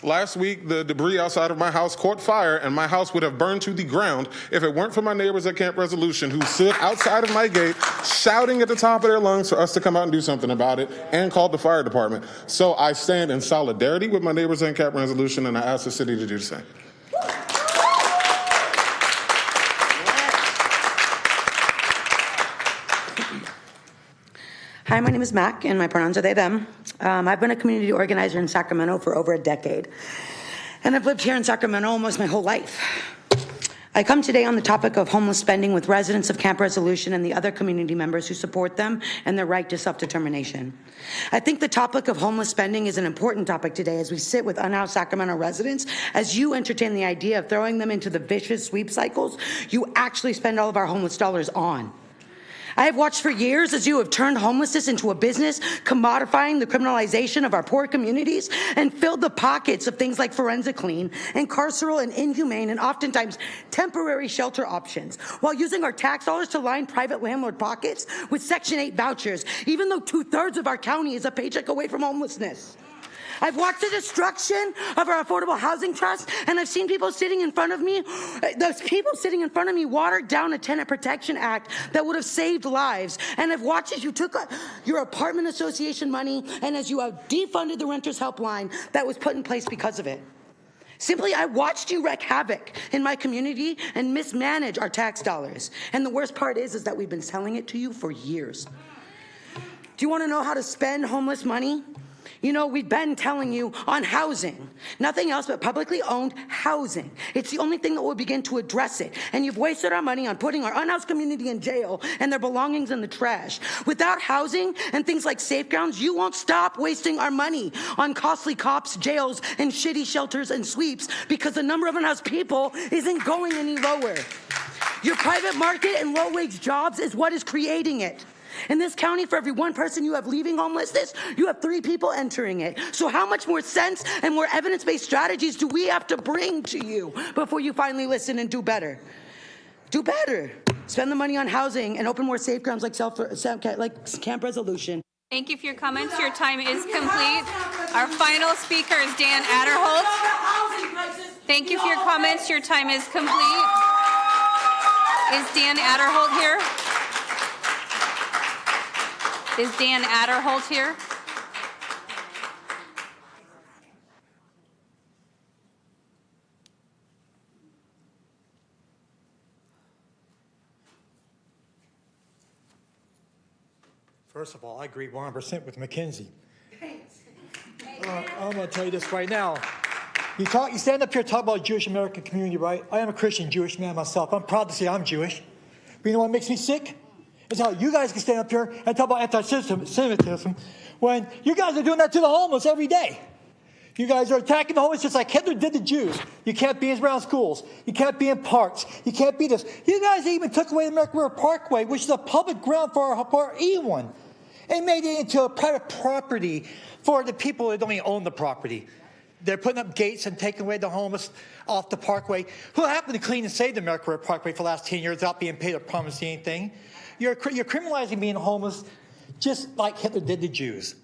Last week, the debris outside of my house caught fire, and my house would have burned to the ground if it weren't for my neighbors at Camp Resolution who stood outside of my gate shouting at the top of their lungs for us to come out and do something about it, and called the fire department. So I stand in solidarity with my neighbors at Camp Resolution, and I ask the city to do the same. Hi, my name is Mac, and my pronouns are they, them. I've been a community organizer in Sacramento for over a decade, and I've lived here in Sacramento almost my whole life. I come today on the topic of homeless spending with residents of Camp Resolution and the other community members who support them and their right to self-determination. I think the topic of homeless spending is an important topic today as we sit with unhoused Sacramento residents, as you entertain the idea of throwing them into the vicious sweep cycles you actually spend all of our homeless dollars on. I have watched for years as you have turned homelessness into a business, commodifying the criminalization of our poor communities, and filled the pockets of things like forensic clean and carceral and inhumane and oftentimes temporary shelter options, while using our tax dollars to line private landlord pockets with Section 8 vouchers, even though 2/3 of our county is a paycheck away from homelessness. I've watched the destruction of our affordable housing trust, and I've seen people sitting in front of me, watered down a tenant protection act that would have saved lives. And I've watched as you took your apartment association money and as you have defunded the renters helpline that was put in place because of it. Simply, I watched you wreak havoc in my community and mismanage our tax dollars. And the worst part is that we've been selling it to you for years. Do you want to know how to spend homeless money? You know, we've been telling you on housing, nothing else but publicly owned housing. It's the only thing that will begin to address it. And you've wasted our money on putting our unhoused community in jail and their belongings in the trash. Without housing and things like safe grounds, you won't stop wasting our money on costly cops, jails, and shitty shelters and sweeps because the number of unhoused people isn't going any lower. Your private market and low-wage jobs is what is creating it. In this county, for every one person you have leaving homelessness, you have 3 people entering it. So how much more sense and more evidence-based strategies do we have to bring to you before you finally listen and do better? Do better. Spend the money on housing and open more safe grounds like Camp Resolution. Thank you for your comments. Your time is complete. Our final speaker is Dan Adderholt. Thank you for your comments. Your time is complete. Is Dan Adderholt here? Is Dan Adderholt here? First of all, I agree 100% with Mackenzie. I'm going to tell you this right now. You stand up here and talk about Jewish American community, right? I am a Christian Jewish man myself. I'm proud to say I'm Jewish. But you know what makes me sick? It's how you guys can stand up here and talk about anti-Semitism when you guys are doing that to the homeless every day. You guys are attacking the homeless just like Hitler did the Jews. You can't be around schools. You can't be in parks. You can't be this. You guys even took away the American River Parkway, which is a public ground for anyone, and made it into a private property for the people that don't even own the property. They're putting up gates and taking away the homeless off the parkway. Who happened to clean and save the American River Parkway for the last 10 years without being paid or promised anything? You're criminalizing being homeless just like Hitler did the Jews.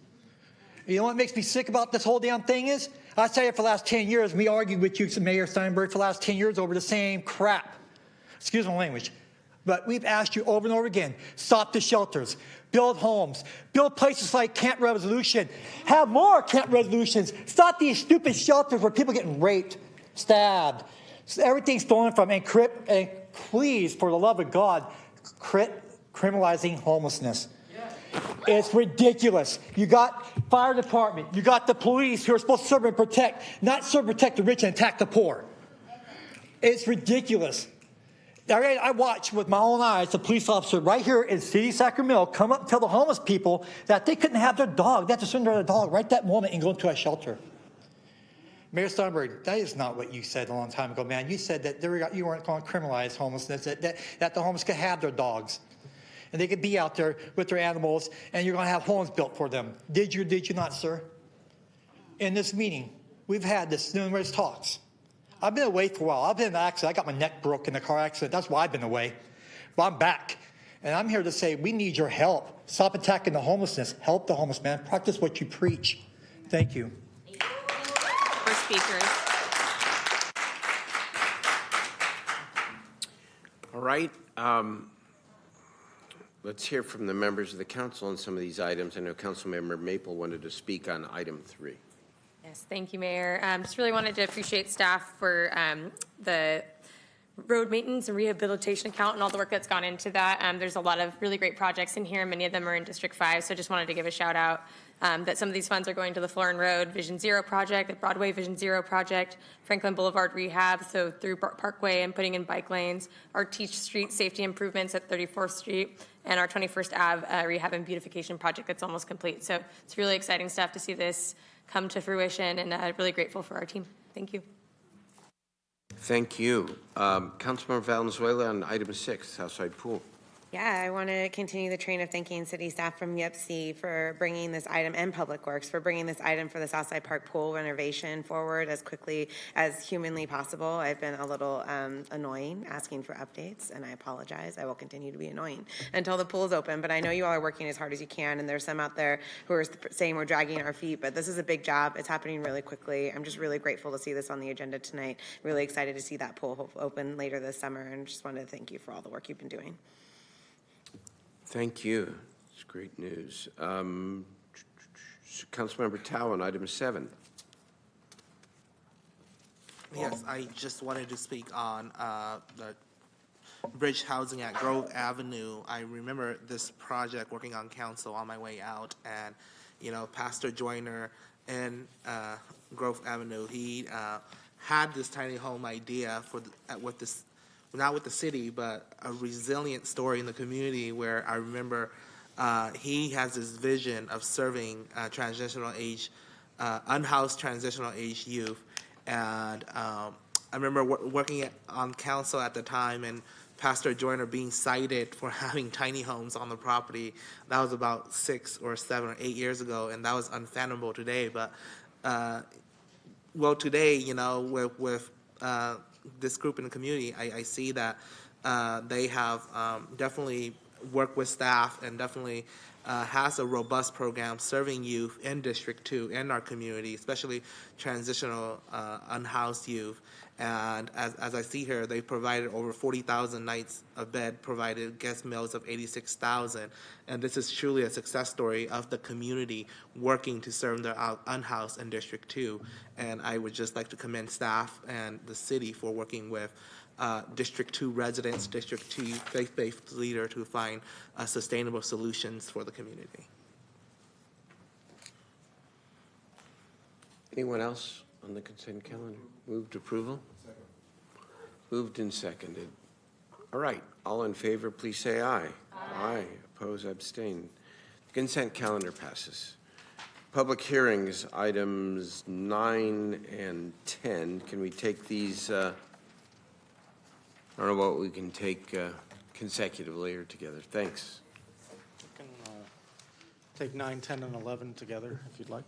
You know what makes me sick about this whole damn thing is? I tell you, for the last 10 years, we argued with you, Mayor Steinberg, for the last 10 years over the same crap. Excuse my language. But we've asked you over and over again, stop the shelters, build homes, build places like Camp Resolution, have more Camp Resolutions, stop these stupid shelters where people are getting raped, stabbed, everything's stolen from, and please, for the love of God, criminalizing homelessness. It's ridiculous. You got fire department, you got the police who are supposed to serve and protect, not serve and protect the rich and attack the poor. It's ridiculous. I watched with my own eyes the police officer right here in City Sacramento come up and tell the homeless people that they couldn't have their dog. They had to surrender their dog right that moment and go into a shelter. Mayor Steinberg, that is not what you said a long time ago, man. You said that you weren't going to criminalize homelessness, that the homeless could have their dogs. And they could be out there with their animals, and you're going to have homes built for them. Did you or did you not, sir? In this meeting, we've had this numerous talks. I've been away for a while. I've been in an accident. I got my neck broke in a car accident. That's why I've been away. But I'm back. And I'm here to say we need your help. Stop attacking the homelessness. Help the homeless, man. Practice what you preach. Thank you. For speakers. All right. Let's hear from the members of the council on some of these items. I know Councilmember Maple wanted to speak on item 3. Yes, thank you, Mayor. Just really wanted to appreciate staff for the road maintenance and rehabilitation account and all the work that's gone into that. There's a lot of really great projects in here. Many of them are in District 5, so just wanted to give a shout out that some of these funds are going to the Florin Road Vision Zero project, the Broadway Vision Zero project, Franklin Boulevard rehab, so through Parkway and putting in bike lanes, our Teach Street safety improvements at 34th Street, and our 21st Ave rehab and beautification project that's almost complete. So it's really exciting stuff to see this come to fruition, and really grateful for our team. Thank you. Thank you. Councilmember Valenzuela on item 6, Southside Pool. Yeah, I want to continue the train of thanking city staff from YPC for bringing this item, and Public Works for bringing this item for the Southside Park pool renovation forward as quickly as humanly possible. I've been a little annoying asking for updates, and I apologize. I will continue to be annoying until the pool is open, but I know you all are working as hard as you can, and there's some out there who are saying we're dragging our feet, but this is a big job. It's happening really quickly. I'm just really grateful to see this on the agenda tonight. Really excited to see that pool open later this summer, and just wanted to thank you for all the work you've been doing. Thank you. It's great news. Councilmember Tao on item 7. Yes, I just wanted to speak on the bridge housing at Grove Avenue. I remember this project working on council on my way out, and Pastor Joyner in Grove Avenue, he had this tiny home idea with this, not with the city, but a resilient story in the community where I remember he has this vision of serving transitional age, unhoused transitional age youth. And I remember working on council at the time, and Pastor Joyner being cited for having tiny homes on the property. That was about 6 or 7 or 8 years ago, and that was unfathomable today. But today, with this group in the community, I see that they have definitely worked with staff and definitely has a robust program serving youth in District 2 in our community, especially transitional unhoused youth. And as I see here, they provided over 40,000 nights of bed, provided guest meals of 86,000. And this is truly a success story of the community working to serve their unhoused in District 2. And I would just like to commend staff and the city for working with District 2 residents, District 2 faith-based leader to find sustainable solutions for the community. Anyone else on the consent calendar? Moved approval? Moved and seconded. All right, all in favor, please say aye. Aye. Oppose, abstain. The consent calendar passes. Public hearings, items 9 and 10. Can we take these, I don't know what we can take consecutively or together. Thanks. You can take 9, 10, and 11 together if you'd like.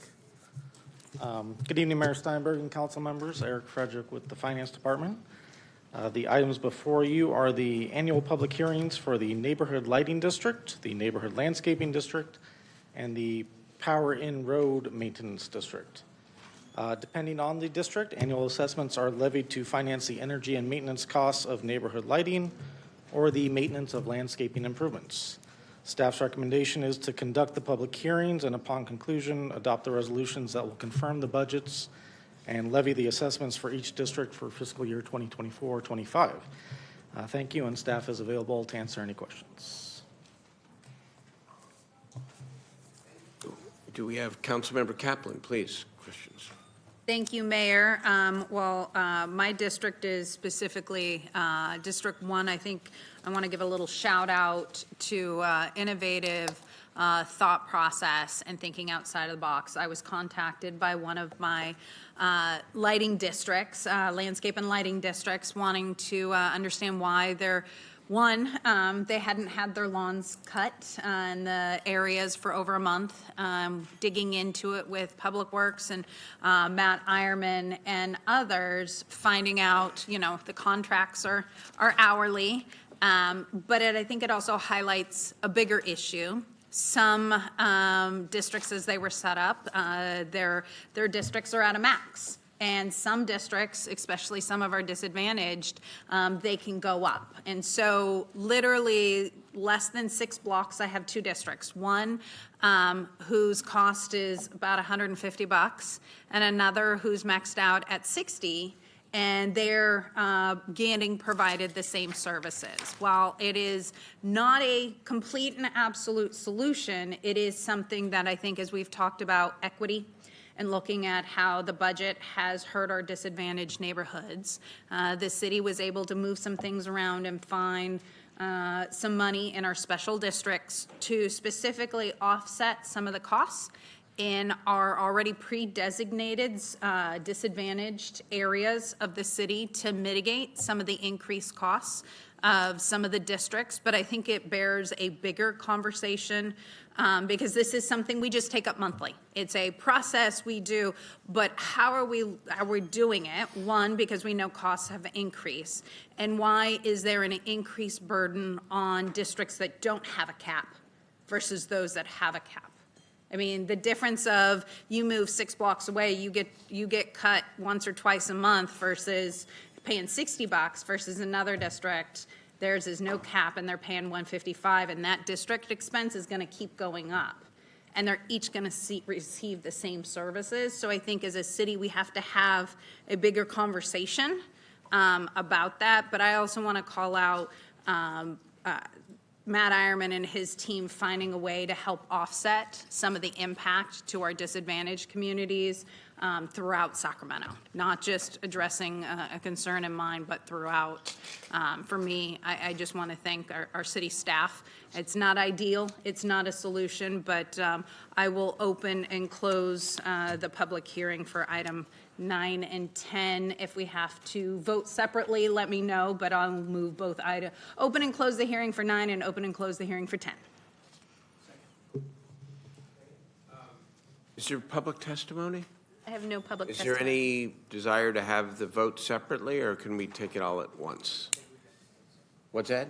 Good evening, Mayor Steinberg and council members. Eric Frederick with the Finance Department. The items before you are the annual public hearings for the Neighborhood Lighting District, the Neighborhood Landscaping District, and the Power in Road Maintenance District. Depending on the district, annual assessments are levied to finance the energy and maintenance costs of neighborhood lighting or the maintenance of landscaping improvements. Staff's recommendation is to conduct the public hearings and upon conclusion, adopt the resolutions that will confirm the budgets and levy the assessments for each district for fiscal year 2024-25. Thank you, and staff is available to answer any questions. Do we have Councilmember Kaplan, please? Questions? Thank you, Mayor. My district is specifically District 1. I think I want to give a little shout out to innovative thought process and thinking outside of the box. I was contacted by one of my lighting districts, landscape and lighting districts, wanting to understand why they're they hadn't had their lawns cut in the areas for over a month, digging into it with Public Works and Matt Eierman and others, finding out, the contracts are hourly, but I think it also highlights a bigger issue. Some districts, as they were set up, their districts are at a max. And some districts, especially some of our disadvantaged, they can go up. And so literally less than 6 blocks, I have 2 districts. One whose cost is about $150 and another who's maxed out at $60, and they're getting provided the same services. While it is not a complete and absolute solution, it is something that I think, as we've talked about equity, and looking at how the budget has hurt our disadvantaged neighborhoods. The city was able to move some things around and find some money in our special districts to specifically offset some of the costs in our already pre-designated disadvantaged areas of the city to mitigate some of the increased costs of some of the districts. But I think it bears a bigger conversation because this is something we just take up monthly. It's a process we do, but how are we doing it? One, because we know costs have increased. And why is there an increased burden on districts that don't have a cap versus those that have a cap? I mean, the difference of you move 6 blocks away, you get cut once or twice a month versus paying $60 versus another district. Theirs is no cap and they're paying $155, and that district expense is going to keep going up. And they're each going to receive the same services. So I think as a city, we have to have a bigger conversation about that. But I also want to call out Matt Ironman and his team finding a way to help offset some of the impact to our disadvantaged communities throughout Sacramento, not just addressing a concern in mind, but throughout. For me, I just want to thank our city staff. It's not ideal, it's not a solution, but I will open and close the public hearing for item 9 and 10. If we have to vote separately, let me know, but I'll move both items. Open and close the hearing for 9 and open and close the hearing for 10. Is there public testimony? I have no public Is testimony. there any desire to have the vote separately, or can we take it all at once? What's that?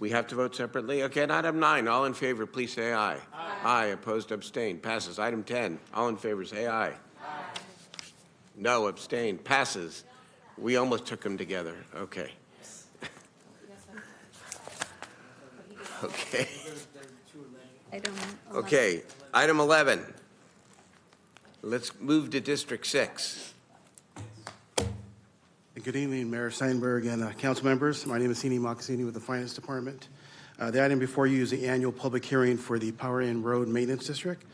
We have to vote separately? Okay, on item 9, all in favor, please say aye. Aye, opposed, abstained, passes. Item 10, all in favor, say aye. No, abstained, passes. We almost took them together. Okay. Okay. Item 11. Okay, item 11. Let's move to District 6. Good evening, Mayor Steinberg and council members. My name is Sini Makasini with the Finance Department. The item before you is the annual public hearing for the Power End Road Maintenance District.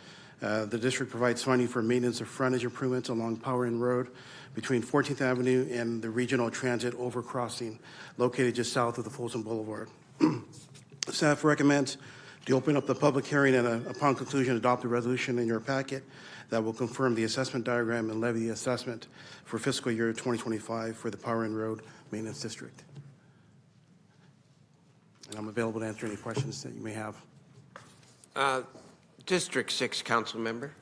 The district provides funding for maintenance of frontage improvements along Power End Road between 14th Avenue and the regional transit overcrossing located just south of the Folsom Boulevard. Staff recommends to open up the public hearing and upon conclusion adopt a resolution in your packet that will confirm the assessment diagram and levy the assessment for fiscal year 2025 for the Power End Road Maintenance District. And I'm available to answer any questions that you may have. District 6 council member.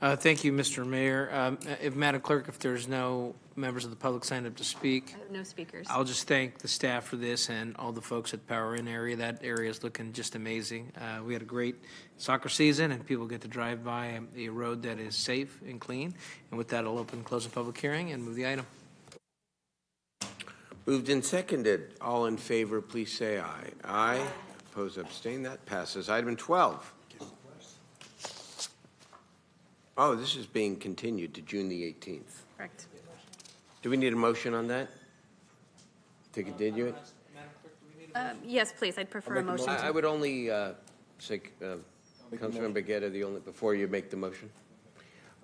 Thank you, Mr. Mayor. If Madam Clerk, if there's no members of the public signed up to speak, I have no speakers. I'll just thank the staff for this and all the folks at Power Inn area. That area is looking just amazing. We had a great soccer season, and people get to drive by a road that is safe and clean. And with that, I'll open and close the public hearing and move the item. Moved and seconded. All in favor, please say aye. Aye. Opposed, abstain. That passes. Item 12. Oh, this is being continued to June the 18th. Correct. Do we need a motion on that? To continue it? Yes, please, I'd prefer a motion. I would only say, Councilmember Guerra, before you make the motion,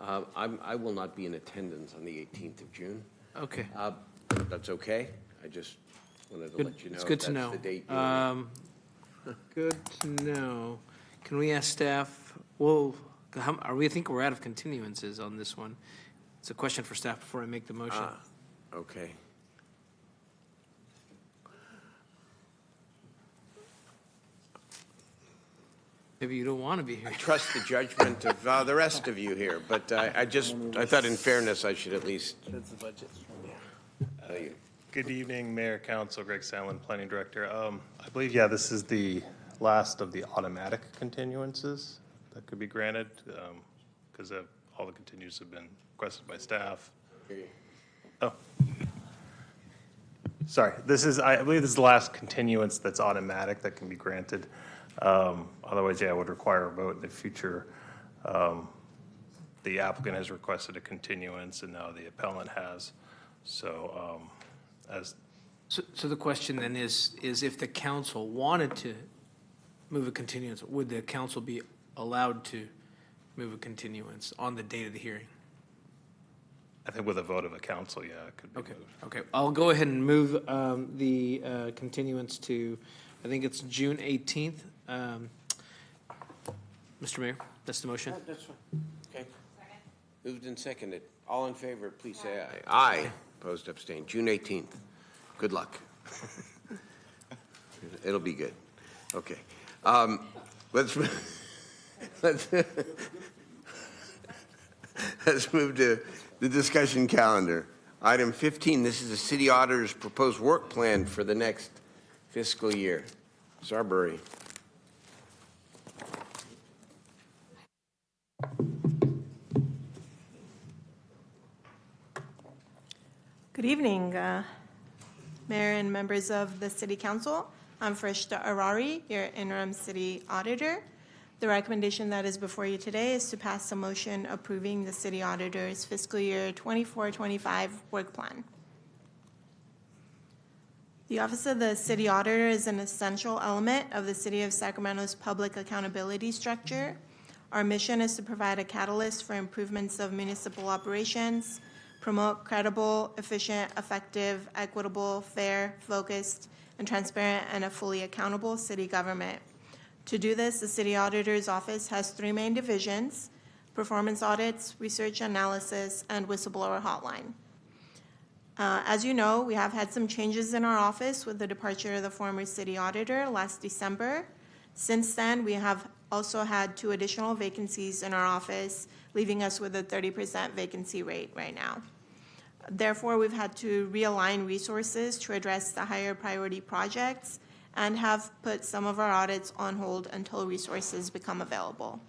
I will not be in attendance on the 18th of June. Okay. That's okay. I just wanted to let you know. It's good to that's know. the date Good to know. Can we ask staff, well, I think we're out of continuances on this one. It's a question for staff before I make the motion. Okay. Maybe you don't want to be here. I trust the judgment of the rest of you here, but I thought in fairness I should at least. That's the budget. Good evening, Mayor, Council, Greg Sandlin, Planning Director. I believe, yeah, this is the last of the automatic continuances that could be granted because all the continues have been requested by staff. Oh, sorry. I believe this is the last continuance that's automatic that can be granted. Otherwise, yeah, it would require a vote in the future. The applicant has requested a continuance, and now the appellant has. So, So the question then is if the council wanted to move a continuance, would the council be allowed to move a continuance on the date of the hearing? I think with a vote of a council, yeah, it could be moved. Okay, I'll go ahead and move the continuance to, I think it's June 18th. Mr. Mayor, that's the motion. That's fine. Okay. Moved and seconded. All in favor, please say aye. Aye. Opposed, abstained. June 18th. Good luck. It'll be good. Okay. Let's move to the discussion calendar. Item 15, this is the city auditor's proposed work plan for the next fiscal year. Sarbury. Good evening, Mayor and members of the City Council. I'm Farishta Arari, your interim city auditor. The recommendation that is before you today is to pass a motion approving the city auditor's fiscal year 24-25 work plan. The Office of the City Auditor is an essential element of the City of Sacramento's public accountability structure. Our mission is to provide a catalyst for improvements of municipal operations, promote credible, efficient, effective, equitable, fair, focused, and transparent, and a fully accountable city government. To do this, the City Auditor's Office has three main divisions: performance audits, research analysis, and whistleblower hotline. As you know, we have had some changes in our office with the departure of the former city auditor last December. Since then, we have also had 2 additional vacancies in our office, leaving us with a 30% vacancy rate right now. Therefore, we've had to realign resources to address the higher priority projects and have put some of our audits on hold until resources become available.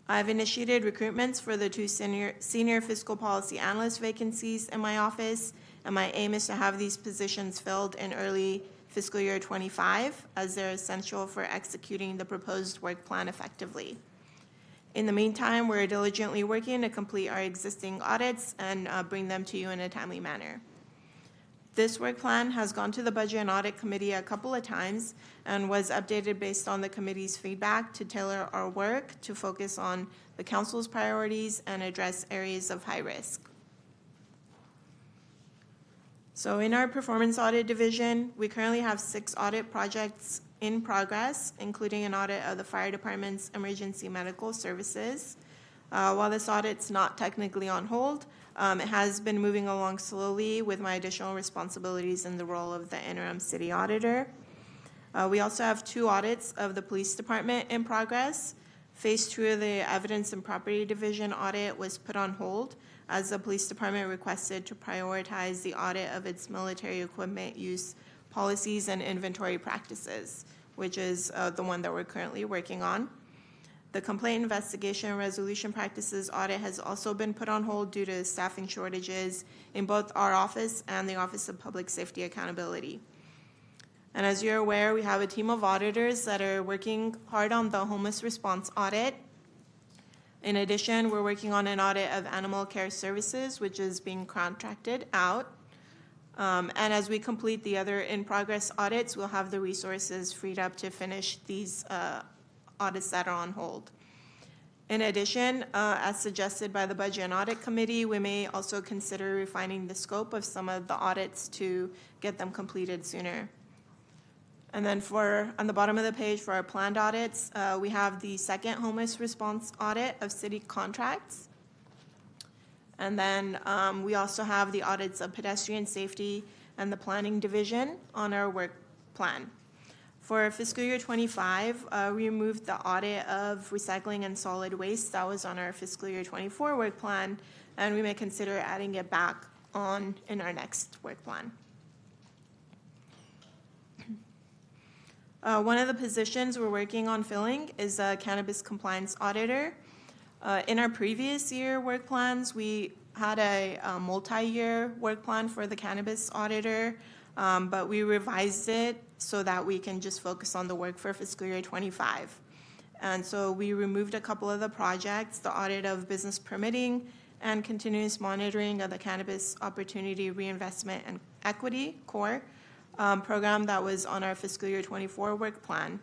I've initiated recruitments for the 2 senior fiscal policy analyst vacancies in my office, and my aim is to have these positions filled in early fiscal year 25, as they're essential for executing the proposed work plan effectively. In the meantime, we're diligently working to complete our existing audits and bring them to you in a timely manner. This work plan has gone to the Budget and Audit Committee a couple of times and was updated based on the committee's feedback to tailor our work to focus on the council's priorities and address areas of high risk. So in our performance audit division, we currently have 6 audit projects in progress, including an audit of the fire department's emergency medical services. While this audit's not technically on hold, it has been moving along slowly with my additional responsibilities in the role of the interim city auditor. We also have 2 audits of the police department in progress. Phase 2 of the evidence and property division audit was put on hold as the police department requested to prioritize the audit of its military equipment use policies and inventory practices, which is the one that we're currently working on. The complaint investigation and resolution practices audit has also been put on hold due to staffing shortages in both our office and the Office of Public Safety Accountability. And as you're aware, we have a team of auditors that are working hard on the homeless response audit. In addition, we're working on an audit of animal care services, which is being contracted out. And as we complete the other in-progress audits, we'll have the resources freed up to finish these audits that are on hold. In addition, as suggested by the Budget and Audit Committee, we may also consider refining the scope of some of the audits to get them completed sooner. And then on the bottom of the page for our planned audits, we have the second homeless response audit of city contracts. And then we also have the audits of pedestrian safety and the planning division on our work plan. For fiscal year 25, we removed the audit of recycling and solid waste that was on our fiscal year 24 work plan, and we may consider adding it back on in our next work plan. One of the positions we're working on filling is a cannabis compliance auditor. In our previous year work plans, we had a multi-year work plan for the cannabis auditor, but we revised it so that we can just focus on the work for fiscal year 25. And so we removed a couple of the projects, the audit of business permitting and continuous monitoring of the Cannabis Opportunity Reinvestment and Equity, CORE, program that was on our fiscal year 24 work plan.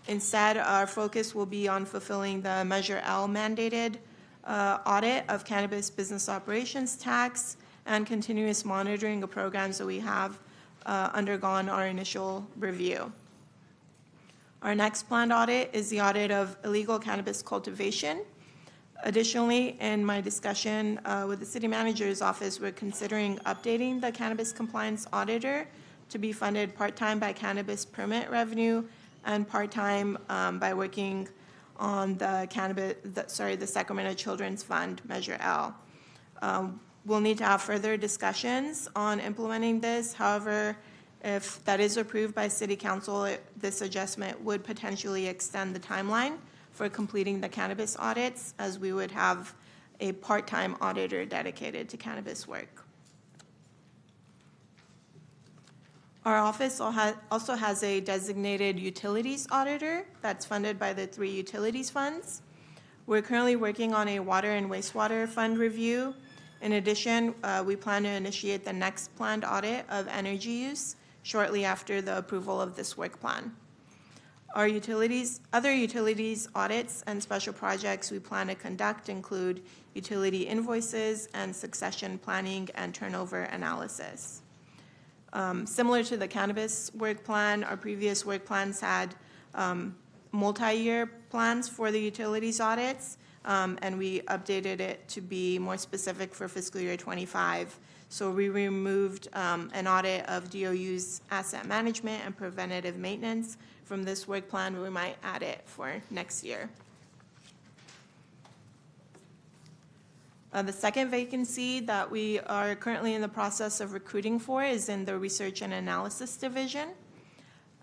Instead, our focus will be on fulfilling the Measure L mandated audit of cannabis business operations tax and continuous monitoring of programs that we have undergone our initial review. Our next planned audit is the audit of illegal cannabis cultivation. Additionally, in my discussion with the city manager's office, we're considering updating the cannabis compliance auditor to be funded part-time by cannabis permit revenue and part-time by working on the Sacramento Children's Fund, Measure L. We'll need to have further discussions on implementing this. However, if that is approved by City Council, this adjustment would potentially extend the timeline for completing the cannabis audits, as we would have a part-time auditor dedicated to cannabis work. Our office also has a designated utilities auditor that's funded by the 3 utilities funds. We're currently working on a water and wastewater fund review, In addition, we plan to initiate the next planned audit of energy use shortly after the approval of this work plan. Our other utilities audits and special projects we plan to conduct include utility invoices and succession planning and turnover analysis. Similar to the cannabis work plan, our previous work plans had multi-year plans for the utilities audits, and we updated it to be more specific for fiscal year 25. So we removed an audit of DOU's asset management and preventative maintenance from this work plan. We might add it for next year. The second vacancy that we are currently in the process of recruiting for is in the Research and Analysis Division.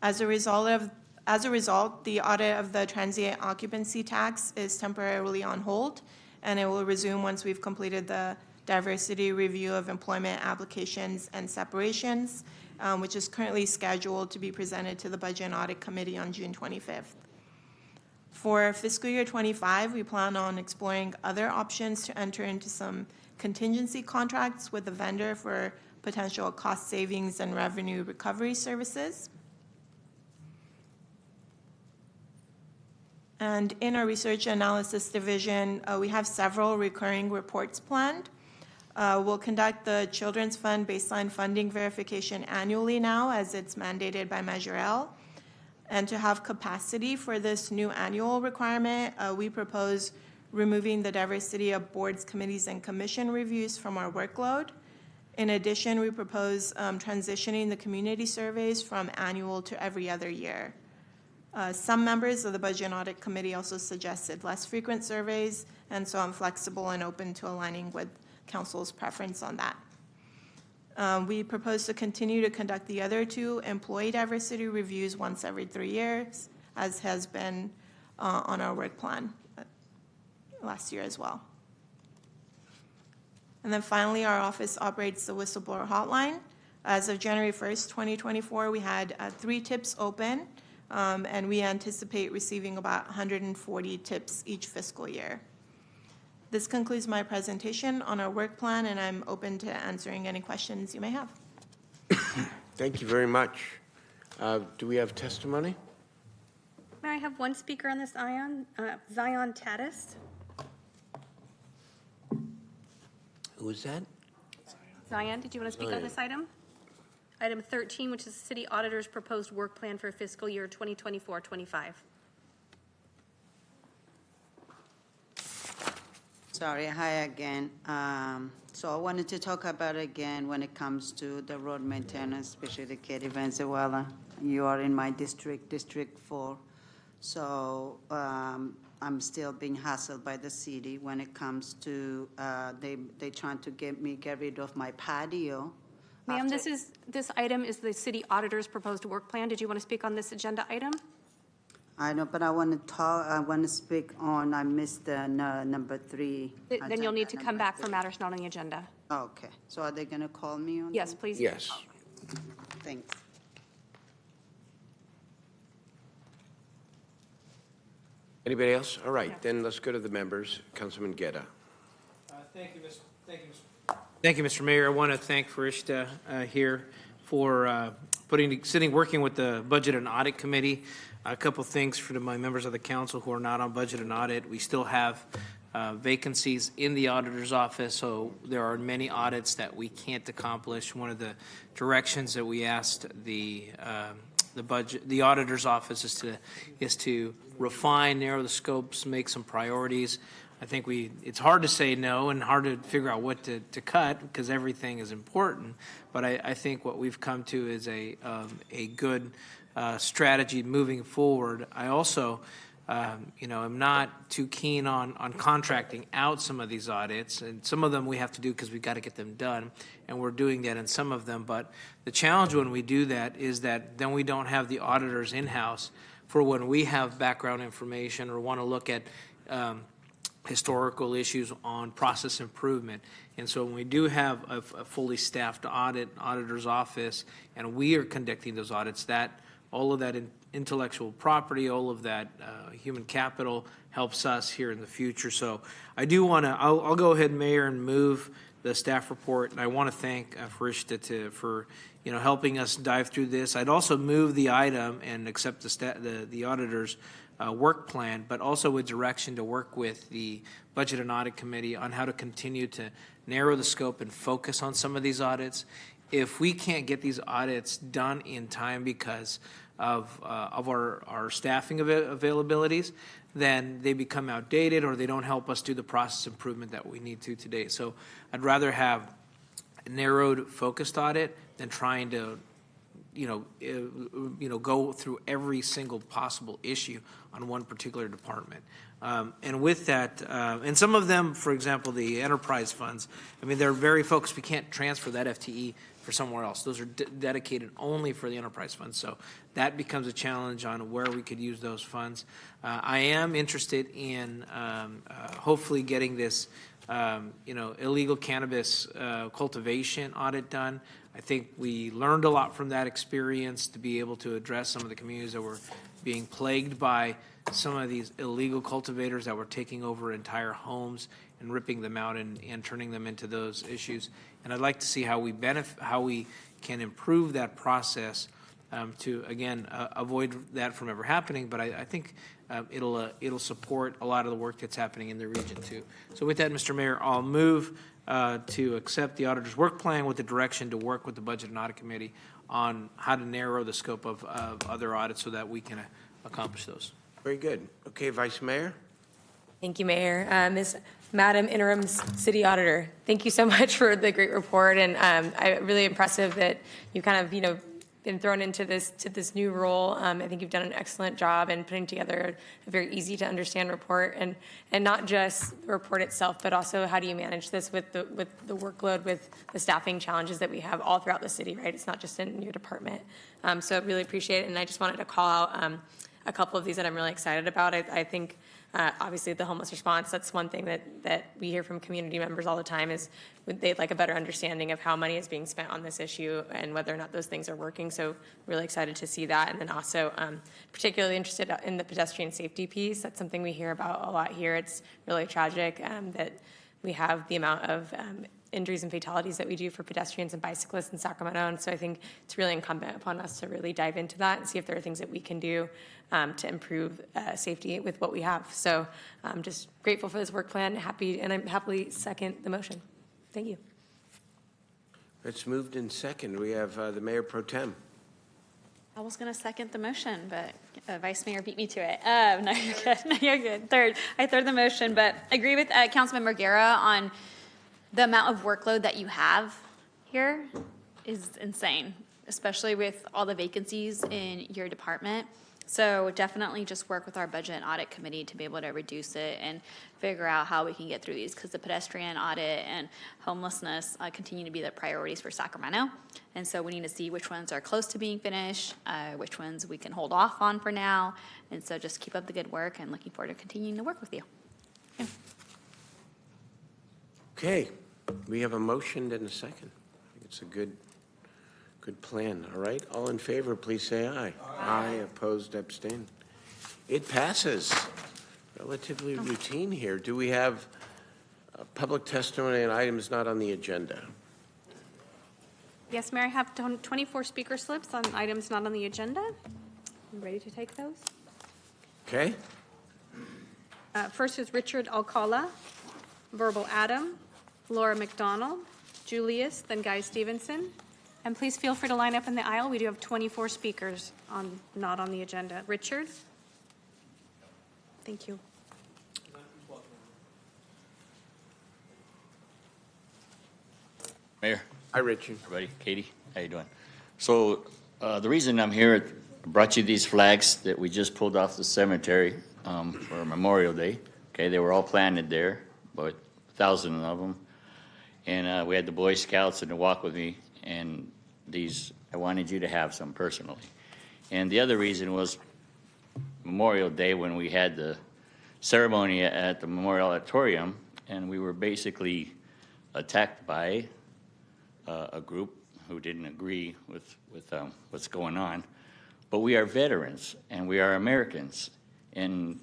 As a result, the audit of the transient occupancy tax is temporarily on hold, and it will resume once we've completed the diversity review of employment applications and separations, which is currently scheduled to be presented to the Budget and Audit Committee on June 25th. For fiscal year 25, we plan on exploring other options to enter into some contingency contracts with the vendor for potential cost savings and revenue recovery services. And in our Research Analysis Division, we have several recurring reports planned. We'll conduct the Children's Fund baseline funding verification annually now, as it's mandated by Measure L. And to have capacity for this new annual requirement, we propose removing the diversity of boards, committees, and commission reviews from our workload. In addition, we propose transitioning the community surveys from annual to every other year. Some members of the Budget and Audit Committee also suggested less frequent surveys, and so I'm flexible and open to aligning with Council's preference on that. We propose to continue to conduct the other two employee diversity reviews once every 3 years, as has been on our work plan last year as well. And then finally, our office operates the whistleblower hotline. As of January 1st, 2024, we had 3 tips open, and we anticipate receiving about 140 tips each fiscal year. This concludes my presentation on our work plan, and I'm open to answering any questions you may have. Thank you very much. Do we have testimony? May I have one speaker on this, Zion Tatis? Who is that? Zion, did you want to speak on this item? Item 13, which is the City Auditor's proposed work plan for fiscal year 2024-25. Sorry, hi again. So I wanted to talk about again when it comes to the road maintenance, especially the Katy Venezuela. You are in my district, District 4. So I'm still being hassled by the city when it comes to they trying to get rid of my patio. Ma'am, this item is the City Auditor's proposed work plan. Did you want to speak on this agenda item? I know, but I want to talk. I want to speak on. I missed the number 3. Then you'll need to come back for matters not on the agenda. Okay. So are they going to call me on? Yes, please. Yes. Okay. Thanks. Anybody else? All right, then let's go to the members. Councilman Guerra. Thank you, Mr. Mayor. I want to thank Farishta here for working with the Budget and Audit Committee. A couple things for my members of the council who are not on Budget and Audit. We still have vacancies in the auditor's office, so there are many audits that we can't accomplish. One of the directions that we asked the auditor's office is to refine, narrow the scopes, make some priorities. I think it's hard to say no and hard to figure out what to cut because everything is important. But I think what we've come to is a good strategy moving forward. I also, am not too keen on contracting out some of these audits, and some of them we have to do because we've got to get them done, and we're doing that in some of them. But the challenge when we do that is that then we don't have the auditors in-house for when we have background information or want to look at historical issues on process improvement. And so when we do have a fully staffed auditor's office, and we are conducting those audits, that all of that intellectual property, all of that human capital helps us here in the future. So I do want to, I'll go ahead, Mayor, and move the staff report, and I want to thank Farishta for helping us dive through this. I'd also move the item and accept the auditor's work plan, but also with direction to work with the Budget and Audit Committee on how to continue to narrow the scope and focus on some of these audits. If we can't get these audits done in time because of our staffing availabilities, then they become outdated or they don't help us do the process improvement that we need to today. So I'd rather have a narrowed, focused audit than trying to go through every single possible issue on one particular department. And with that, and some of them, for example, the enterprise funds, I mean, they're very focused. We can't transfer that FTE for somewhere else. Those are dedicated only for the enterprise funds. So that becomes a challenge on where we could use those funds. I am interested in hopefully getting this illegal cannabis cultivation audit done. I think we learned a lot from that experience to be able to address some of the communities that were being plagued by some of these illegal cultivators that were taking over entire homes and ripping them out and turning them into those issues. And I'd like to see how we can improve that process to, again, avoid that from ever happening. But I think it'll support a lot of the work that's happening in the region too. So with that, Mr. Mayor, I'll move to accept the auditor's work plan with the direction to work with the Budget and Audit Committee on how to narrow the scope of other audits so that we can accomplish those. Very good. Okay, Vice Mayor? Thank you, Mayor. Madam Interim City Auditor, thank you so much for the great report, and really impressive that you kind of, been thrown into this new role. I think you've done an excellent job in putting together a very easy to understand report, and not just the report itself, but also how do you manage this with the workload, with the staffing challenges that we have all throughout the city, right? It's not just in your department. So I really appreciate it, and I just wanted to call out a couple of these that I'm really excited about. I think obviously the homeless response, that's one thing that we hear from community members all the time is they'd like a better understanding of how money is being spent on this issue and whether or not those things are working. So really excited to see that. And then also particularly interested in the pedestrian safety piece. That's something we hear about a lot here. It's really tragic that we have the amount of injuries and fatalities that we do for pedestrians and bicyclists in Sacramento. And so I think it's really incumbent upon us to really dive into that and see if there are things that we can do to improve safety with what we have. So I'm just grateful for this work plan, and I'm happily second the motion. Thank you. It's moved in second. We have the Mayor Pro Tem. I was going to second the motion, but Vice Mayor beat me to it. No, you're good. No, you're good. I third the motion, but I agree with Councilmember Guerra on the amount of workload that you have here is insane, especially with all the vacancies in your department. So definitely just work with our Budget and Audit Committee to be able to reduce it and figure out how we can get through these, because the pedestrian audit and homelessness continue to be the priorities for Sacramento. And so we need to see which ones are close to being finished, which ones we can hold off on for now. And so just keep up the good work, and looking forward to continuing to work with you. Yeah. Okay, we have a motion and a second. I think it's a good plan. All right, all in favor, please say aye. Aye. Opposed, abstain. It passes. Relatively routine here. Do we have public testimony on items not on the agenda? Yes, Mayor, I have 24 speaker slips on items not on the agenda. You ready to take those? Okay. First is Richard Alcala, Verbal Adam, Laura McDonald, Julius, then Guy Stevenson. And please feel free to line up in the aisle. We do have 24 speakers not on the agenda. Richard? Thank you. Mayor. Hi, Richard. Everybody. Katie, how you doing? So the reason I'm here, I brought you these flags that we just pulled off the cemetery for Memorial Day. Okay, they were all planted there, about 1,000 of them. And we had the Boy Scouts and the Walk With Me, and these, I wanted you to have some personally. And the other reason was Memorial Day, when we had the ceremony at the Memorial Auditorium, and we were basically attacked by a group who didn't agree with what's going on. But we are veterans, and we are Americans, and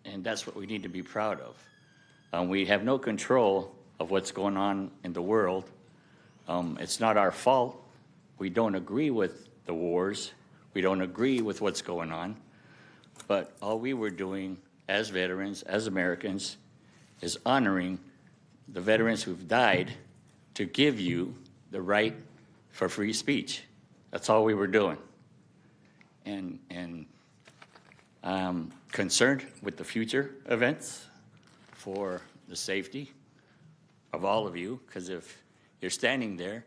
that's what we need to be proud of. We have no control of what's going on in the world. It's not our fault. We don't agree with the wars. We don't agree with what's going on. But all we were doing as veterans, as Americans, is honoring the veterans who've died to give you the right for free speech. That's all we were doing. And I'm concerned with the future events for the safety of all of you, because if you're standing there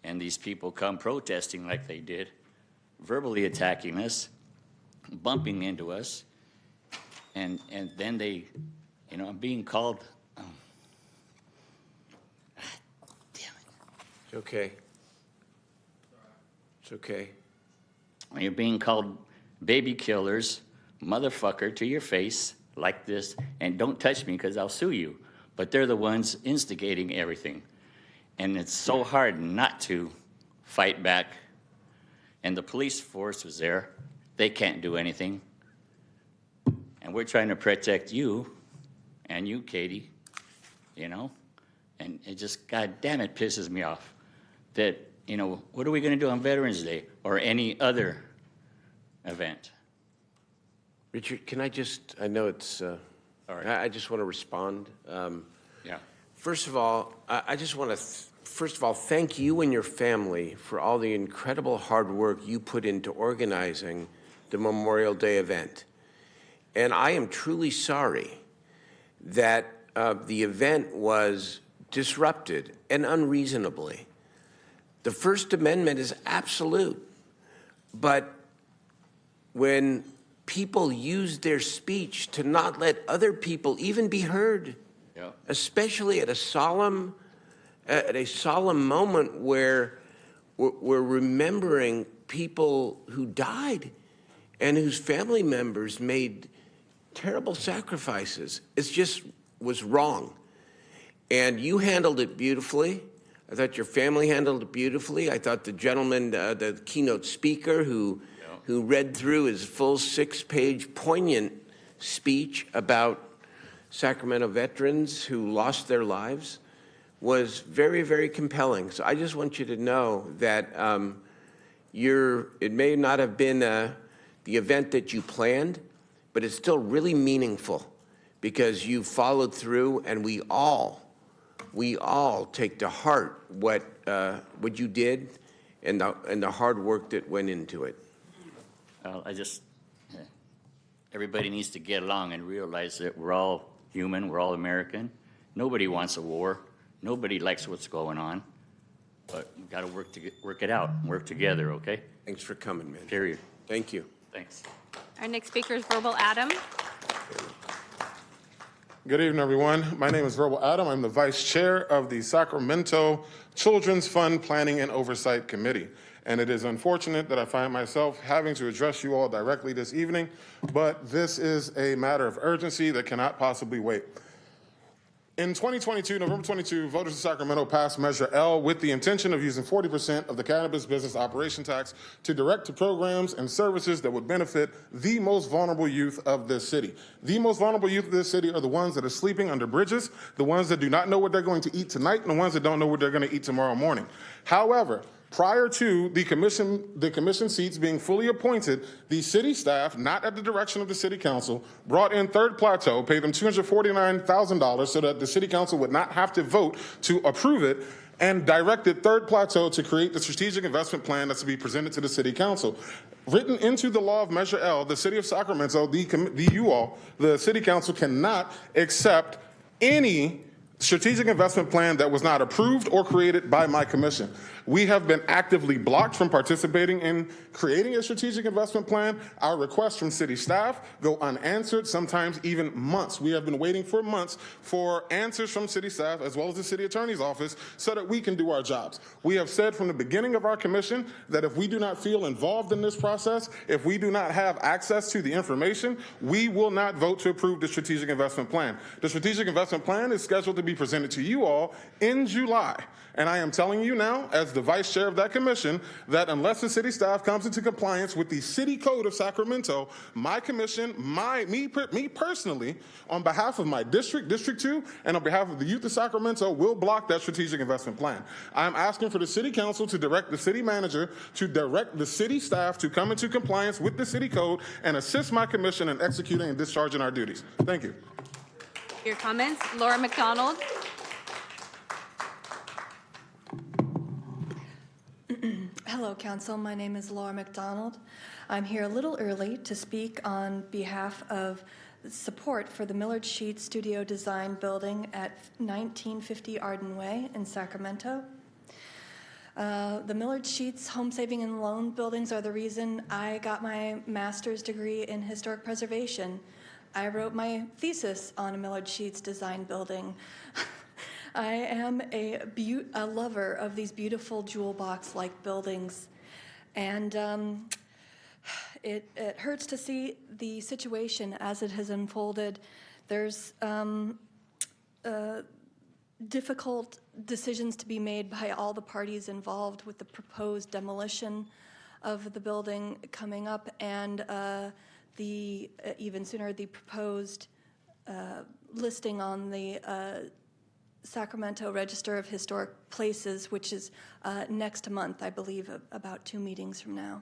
and these people come protesting like they did, verbally attacking us, bumping into us, and then they, you know, I'm being called, It's okay. It's okay. you're being called baby killers, motherfucker, to your face like this, and don't touch me because I'll sue you. But they're the ones instigating everything. And it's so hard not to fight back. And the police force was there. They can't do anything. And we're trying to protect you and you, Katie, you know? And it just, God damn it, pisses me off that, you know, what are we going to do on Veterans Day or any other event? Richard, can I just, I know it's, I just want to respond. Yeah. First of all, I just want to, first of all, thank you and your family for all the incredible hard work you put into organizing the Memorial Day event. And I am truly sorry that the event was disrupted and unreasonably. The First Amendment is absolute, but when people use their speech to not let other people even be heard, especially at a solemn moment where we're remembering people who died and whose family members made terrible sacrifices. It just was wrong. And you handled it beautifully. I thought your family handled it beautifully. I thought the gentleman, the keynote speaker who read through his full 6-page poignant speech about Sacramento veterans who lost their lives was very, very compelling. So I just want you to know that it may not have been the event that you planned, but it's still really meaningful because you followed through, and we all take to heart what you did and the hard work that went into it. Everybody needs to get along and realize that we're all human, we're all American. Nobody wants a war. Nobody likes what's going on. But we've got to work it out, work together, okay? Thanks for coming, man. Period. Thank you. Thanks. Our next speaker is Verbal Adam. Good evening, everyone. My name is Verbal Adam. I'm the Vice Chair of the Sacramento Children's Fund Planning and Oversight Committee. And it is unfortunate that I find myself having to address you all directly this evening, but this is a matter of urgency that cannot possibly wait. In 2022, November 22, voters in Sacramento passed Measure L with the intention of using 40% of the cannabis business operation tax to direct to programs and services that would benefit the most vulnerable youth of this city. The most vulnerable youth of this city are the ones that are sleeping under bridges, the ones that do not know what they're going to eat tonight, and the ones that don't know what they're going to eat tomorrow morning. However, prior to the commission seats being fully appointed, the city staff, not at the direction of the city council, brought in Third Plateau, paid them $249,000 so that the city council would not have to vote to approve it, and directed Third Plateau to create the strategic investment plan that's to be presented to the city council. Written into the law of Measure L, the city of Sacramento, the city council cannot accept any strategic investment plan that was not approved or created by my commission. We have been actively blocked from participating in creating a strategic investment plan. Our requests from city staff go unanswered, sometimes even months. We have been waiting for months for answers from city staff as well as the city attorney's office so that we can do our jobs. We have said from the beginning of our commission that if we do not feel involved in this process, if we do not have access to the information, we will not vote to approve the strategic investment plan. The strategic investment plan is scheduled to be presented to you all in July. And I am telling you now, as the vice chair of that commission, that unless the city staff comes into compliance with the city code of Sacramento, my commission, me personally, on behalf of my district, District 2, and on behalf of the youth of Sacramento, will block that strategic investment plan. I'm asking for the city council to direct the city manager to direct the city staff to come into compliance with the city code and assist my commission in executing and discharging our duties. Thank you. Your comments, Laura McDonald. Hello, Council. My name is Laura McDonald. I'm here a little early to speak on behalf of support for the Millard Sheets Studio Design Building at 1950 Arden Way in Sacramento. The Millard Sheets Home Saving and Loan buildings are the reason I got my master's degree in historic preservation. I wrote my thesis on a Millard Sheets design building. I am a lover of these beautiful jewel box-like buildings, and it hurts to see the situation as it has unfolded. There's difficult decisions to be made by all the parties involved with the proposed demolition of the building coming up, and even sooner, the proposed listing on the Sacramento Register of Historic Places, which is next month, I believe, about 2 meetings from now.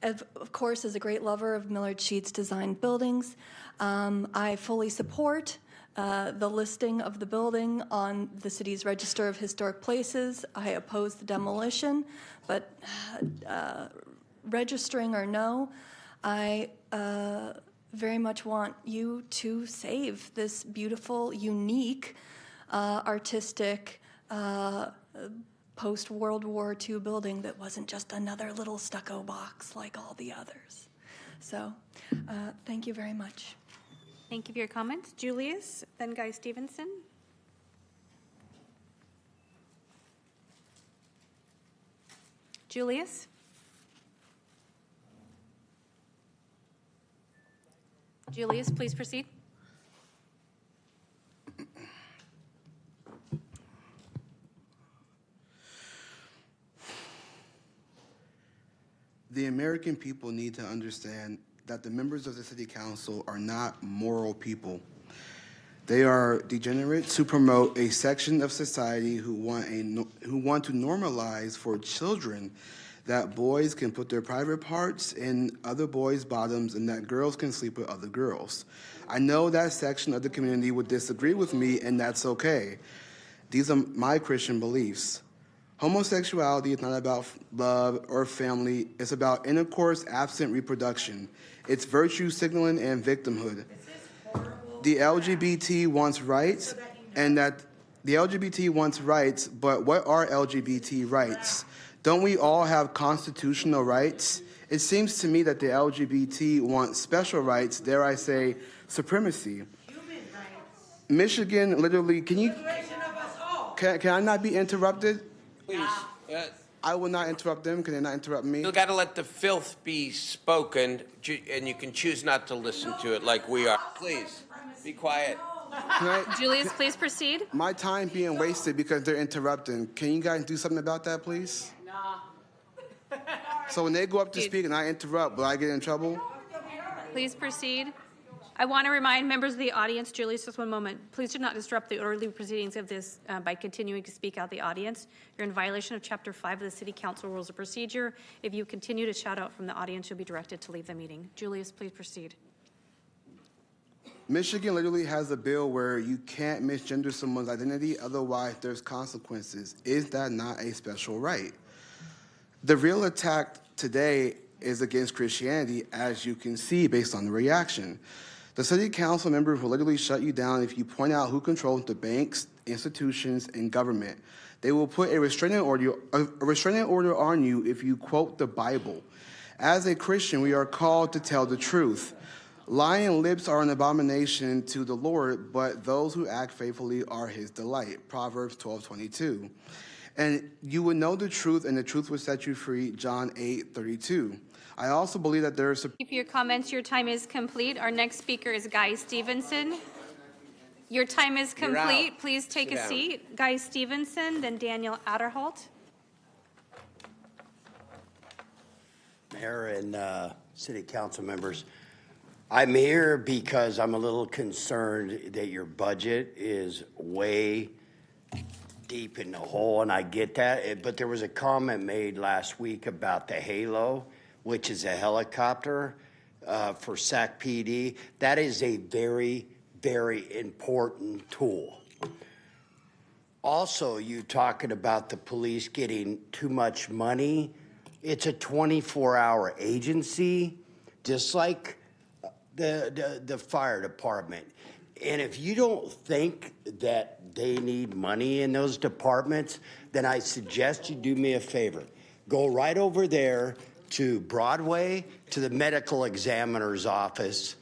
Of course, as a great lover of Millard Sheets design buildings, I fully support the listing of the building on the city's Register of Historic Places. I oppose the demolition, but registering or no, I very much want you to save this beautiful, unique, artistic, post-World War II building that wasn't just another little stucco box like all the others. So, thank you very much. Thank you for your comments. Julius, then Guy Stevenson. Julius? Julius, please proceed. The American people need to understand that the members of the City Council are not moral people. They are degenerates who promote a section of society who want to normalize for children that boys can put their private parts in other boys' bottoms and that girls can sleep with other girls. I know that section of the community would disagree with me, and that's okay. These are my Christian beliefs. Homosexuality is not about love or family. It's about intercourse absent reproduction. It's virtue signaling and victimhood. The LGBT wants rights, and that the LGBT wants rights, but what are LGBT rights? Don't we all have constitutional rights? It seems to me that the LGBT want special rights, dare I say, supremacy. Michigan literally, can I not be interrupted? Please. I will not interrupt them. Can they not interrupt me? You've got to let the filth be spoken, and you can choose not to listen to it like we are. Please, be quiet. Julius, please proceed. My time being wasted because they're interrupting. Can you guys do something about that, please? So when they go up to speak and I interrupt, will I get in trouble? Please proceed. I want to remind members of the audience, Julius, just one moment. Please do not disrupt the orderly proceedings of this by continuing to speak out the audience. You're in violation of Chapter 5 of the City Council Rules of Procedure. If you continue to shout out from the audience, you'll be directed to leave the meeting. Julius, please proceed. Michigan literally has a bill where you can't misgender someone's identity, otherwise there's consequences. Is that not a special right? The real attack today is against Christianity, as you can see based on the reaction. The city council members will literally shut you down if you point out who controls the banks, institutions, and government. They will put a restraining order on you if you quote the Bible. As a Christian, we are called to tell the truth. Lying lips are an abomination to the Lord, but those who act faithfully are his delight. Proverbs 12:22. And you will know the truth, and the truth will set you free. John 8:32. I also believe that there is... Thank you for your comments. Your time is complete. Our next speaker is Guy Stevenson. Your time is You're out. complete. Please take Sit a down. seat. Guy Stevenson, then Daniel Adderholt. Mayor and city council members, I'm here because I'm a little concerned that your budget is way deep in the hole, and I get that. But there was a comment made last week about the Halo, which is a helicopter for Sac PD. That is a very, very important tool. Also, you talking about the police getting too much money. It's a 24-hour agency, just like the fire department. And if you don't think that they need money in those departments, then I suggest you do me a favor. Go right over there to Broadway, to the medical examiner's office,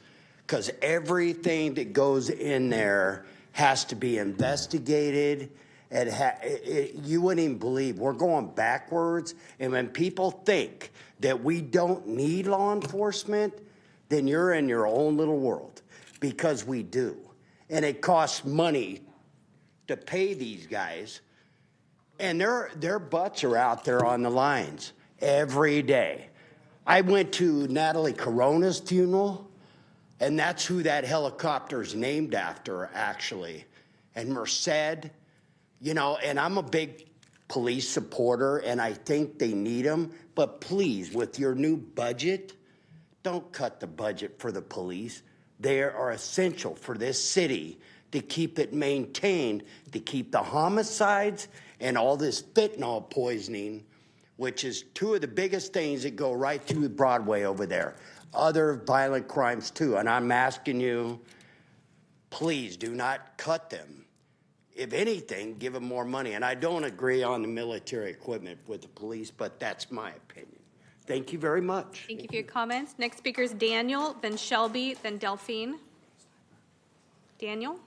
because everything that goes in there has to be investigated. You wouldn't even believe we're going backwards. And when people think that we don't need law enforcement, then you're in your own little world, because we do. And it costs money to pay these guys. And their butts are out there on the lines every day. I went to Natalie Corona's funeral, and that's who that helicopter's named after, actually. And Merced, you know, and I'm a big police supporter, and I think they need them. But please, with your new budget, don't cut the budget for the police. They are essential for this city to keep it maintained, to keep the homicides and all this fentanyl poisoning, which is two of the biggest things that go right through Broadway over there. Other violent crimes too. And I'm asking you, please do not cut them. If anything, give them more money. And I don't agree on the military equipment with the police, but that's my opinion. Thank you very much. Thank you for your comments. Next speaker is Daniel, then Shelby, then Delphine. Daniel?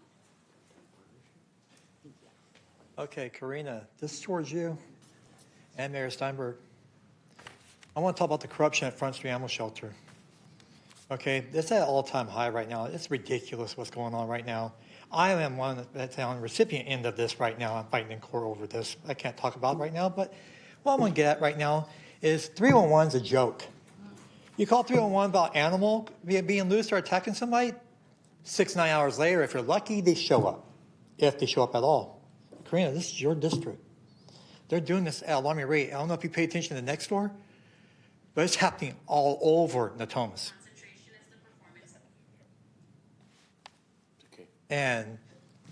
Okay, Karina, this is towards you and Mayor Steinberg. I want to talk about the corruption at Front Street Animal Shelter. Okay, it's at an all-time high right now. It's ridiculous what's going on right now. I am one that's on the recipient end of this right now. I'm fighting in court over this. I can't talk about it right now, but what I'm going to get at right now is 311 is a joke. You call 311 about animal being loose or attacking somebody, 6-9 hours later, if you're lucky, they show up, if they show up at all. Karina, this is your district. They're doing this at an alarming rate. I don't know if you pay attention to the next door, but it's happening all over Natomas. And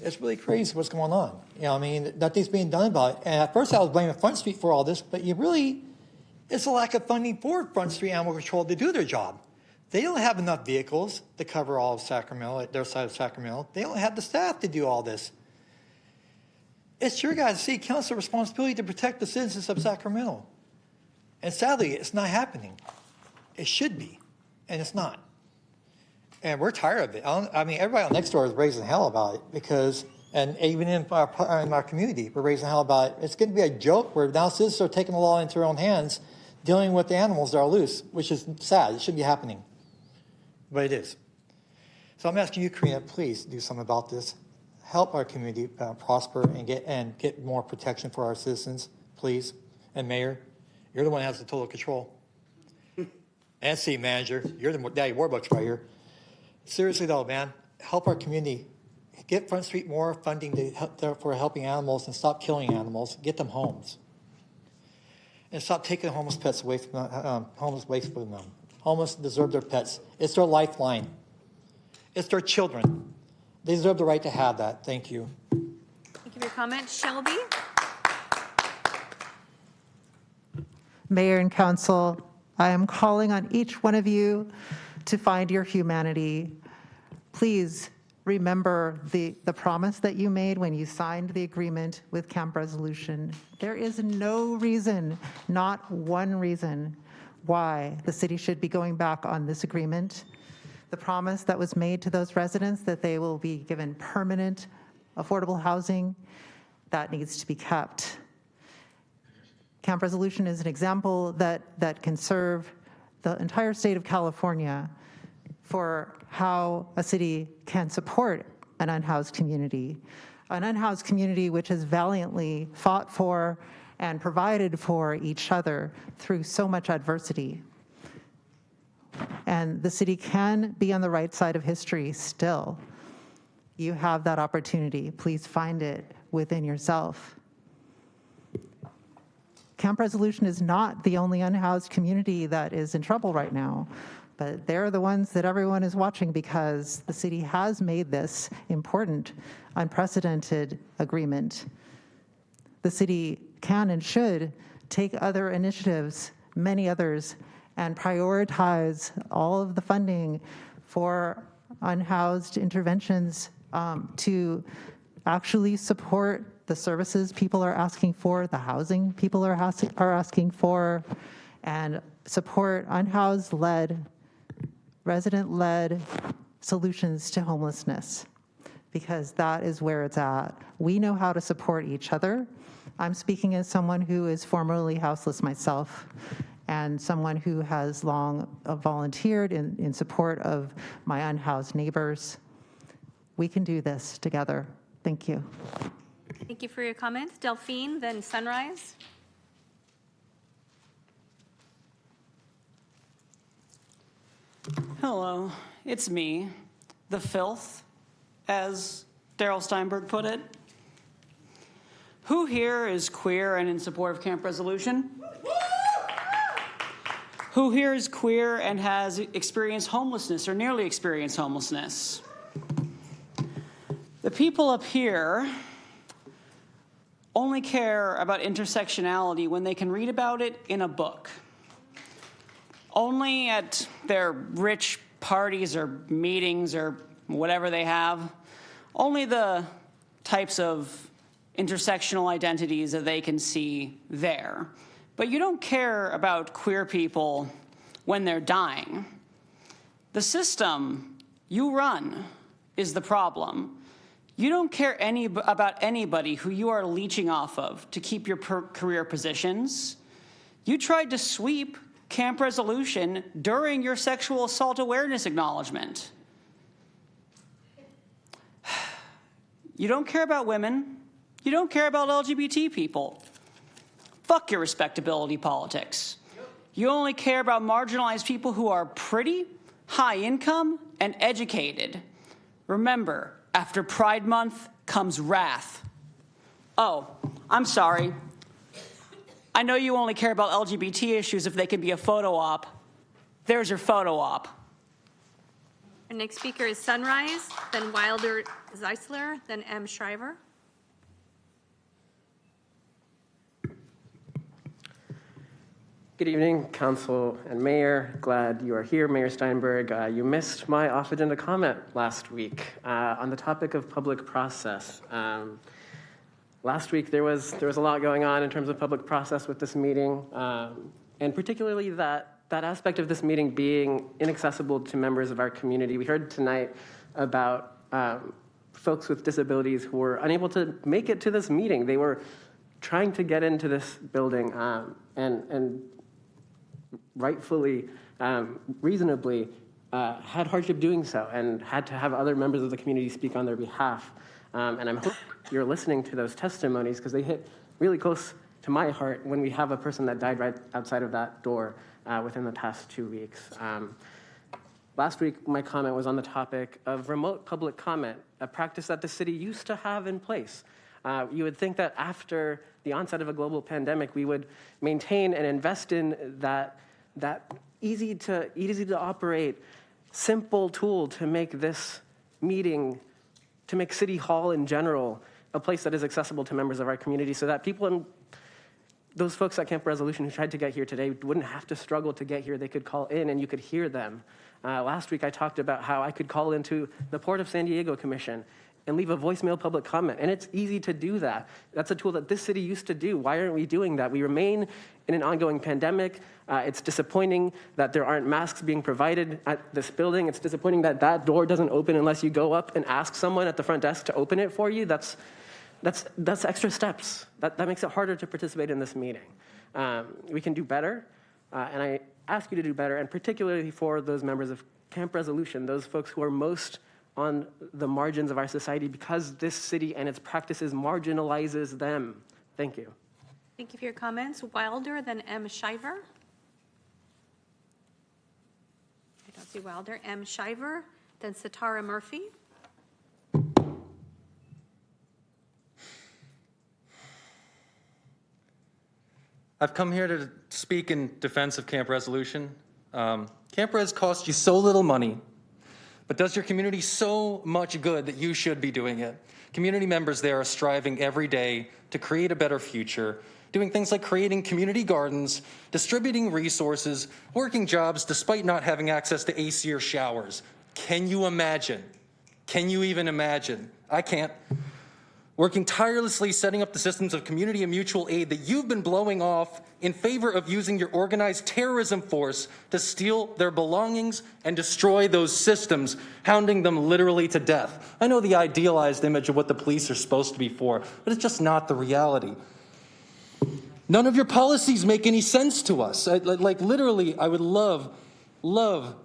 it's really crazy what's going on. You know, I mean, nothing's being done about it. And at first I was blaming Front Street for all this, but it's a lack of funding for Front Street Animal Control to do their job. They don't have enough vehicles to cover all of Sacramento, their side of Sacramento. They don't have the staff to do all this. It's your guys' city council responsibility to protect the citizens of Sacramento. And sadly, it's not happening. It should be, and it's not. And we're tired of it. I mean, everybody next door is raising hell about it because, and even in our community, we're raising hell about it. It's going to be a joke where now citizens are taking the law into their own hands, dealing with the animals that are loose, which is sad. It shouldn't be happening, but it is. So I'm asking you, Karina, please do something about this. Help our community prosper and get more protection for our citizens, please. And Mayor, you're the one that has the total control. And city manager, you're the daddy warbucks right here. Seriously though, man, help our community. Get Front Street more funding for helping animals and stop killing animals. Get them homes. And stop taking homeless pets away from them. Homeless deserve their pets. It's their lifeline. It's their children. They deserve the right to have that. Thank you. Thank you for your comment. Shelby? Mayor and Council, I am calling on each one of you to find your humanity. Please remember the promise that you made when you signed the agreement with Camp Resolution. There is no reason, not one reason, why the city should be going back on this agreement. The promise that was made to those residents that they will be given permanent, affordable housing, that needs to be kept. Camp Resolution is an example that can serve the entire state of California for how a city can support an unhoused community which has valiantly fought for and provided for each other through so much adversity. And the city can be on the right side of history still. You have that opportunity. Please find it within yourself. Camp Resolution is not the only unhoused community that is in trouble right now, but they're the ones that everyone is watching because the city has made this important, unprecedented agreement. The city can and should take other initiatives, many others, and prioritize all of the funding for unhoused interventions to actually support the services people are asking for, the housing people are asking for, and support unhoused-led, resident-led solutions to homelessness, because that is where it's at. We know how to support each other. I'm speaking as someone who is formerly houseless myself, and someone who has long volunteered in support of my unhoused neighbors. We can do this together. Thank you. Thank you for your comments. Delphine, then Sunrise. Hello, it's me, the filth, as Daryl Steinberg put it. Who here is queer and in support of Camp Resolution? Who here is queer and has experienced homelessness or nearly experienced homelessness? The people up here only care about intersectionality when they can read about it in a book. Only at their rich parties or meetings or whatever they have. Only the types of intersectional identities that they can see there. But you don't care about queer people when they're dying. The system you run is the problem. You don't care about anybody who you are leeching off of to keep your career positions. You tried to sweep Camp Resolution during your sexual assault awareness acknowledgement. You don't care about women. You don't care about LGBT people. Fuck your respectability politics. You only care about marginalized people who are pretty, high income, and educated. Remember, after Pride Month comes wrath. Oh, I'm sorry. I know you only care about LGBT issues if they can be a photo op. There's your photo op. Our next speaker is Sunrise, then Wilder Zeisler, then M. Shriver. Good evening, Council and Mayor. Glad you are here. Mayor Steinberg, you missed my off-agenda comment last week on the topic of public process. Last week, there was a lot going on in terms of public process with this meeting, and particularly that aspect of this meeting being inaccessible to members of our community. We heard tonight about folks with disabilities who were unable to make it to this meeting. They were trying to get into this building and rightfully, reasonably, had hardship doing so and had to have other members of the community speak on their behalf. And I'm hoping you're listening to those testimonies because they hit really close to my heart when we have a person that died right outside of that door within the past 2 weeks. Last week, my comment was on the topic of remote public comment, a practice that the city used to have in place. You would think that after the onset of a global pandemic, we would maintain and invest in that easy to operate, simple tool to make this meeting, to make City Hall in general, a place that is accessible to members of our community so that people in those folks at Camp Resolution who tried to get here today wouldn't have to struggle to get here. They could call in and you could hear them. Last week I talked about how I could call into the Port of San Diego Commission and leave a voicemail public comment. And it's easy to do that. That's a tool that this city used to do. Why aren't we doing that? We remain in an ongoing pandemic. It's disappointing that there aren't masks being provided at this building. It's disappointing that that door doesn't open unless you go up and ask someone at the front desk to open it for you. That's extra steps. That makes it harder to participate in this meeting. We can do better, and I ask you to do better, and particularly for those members of Camp Resolution, those folks who are most on the margins of our society because this city and its practices marginalizes them. Thank you. Thank you for your comments. Wilder, then M. Shiver. I don't see Wilder. M. Shiver, then Satara Murphy. I've come here to speak in defense of Camp Resolution. Camp Res costs you so little money, but does your community so much good that you should be doing it. Community members there are striving every day to create a better future, doing things like creating community gardens, distributing resources, working jobs despite not having access to AC or showers. Can you imagine? Can you even imagine? I can't. Working tirelessly setting up the systems of community and mutual aid that you've been blowing off in favor of using your organized terrorism force to steal their belongings and destroy those systems, hounding them literally to death. I know the idealized image of what the police are supposed to be for, but it's just not the reality. None of your policies make any sense to us. Like literally, I would love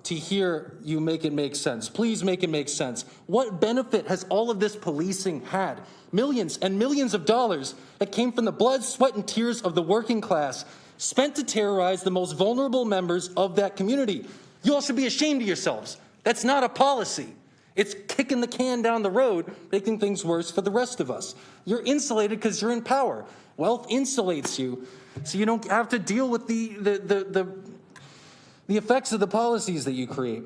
to hear you make it make sense. Please make it make sense. What benefit has all of this policing had? Millions and millions of dollars that came from the blood, sweat, and tears of the working class, spent to terrorize the most vulnerable members of that community. You all should be ashamed of yourselves. That's not a policy. It's kicking the can down the road, making things worse for the rest of us. You're insulated because you're in power. Wealth insulates you, so you don't have to deal with the effects of the policies that you create.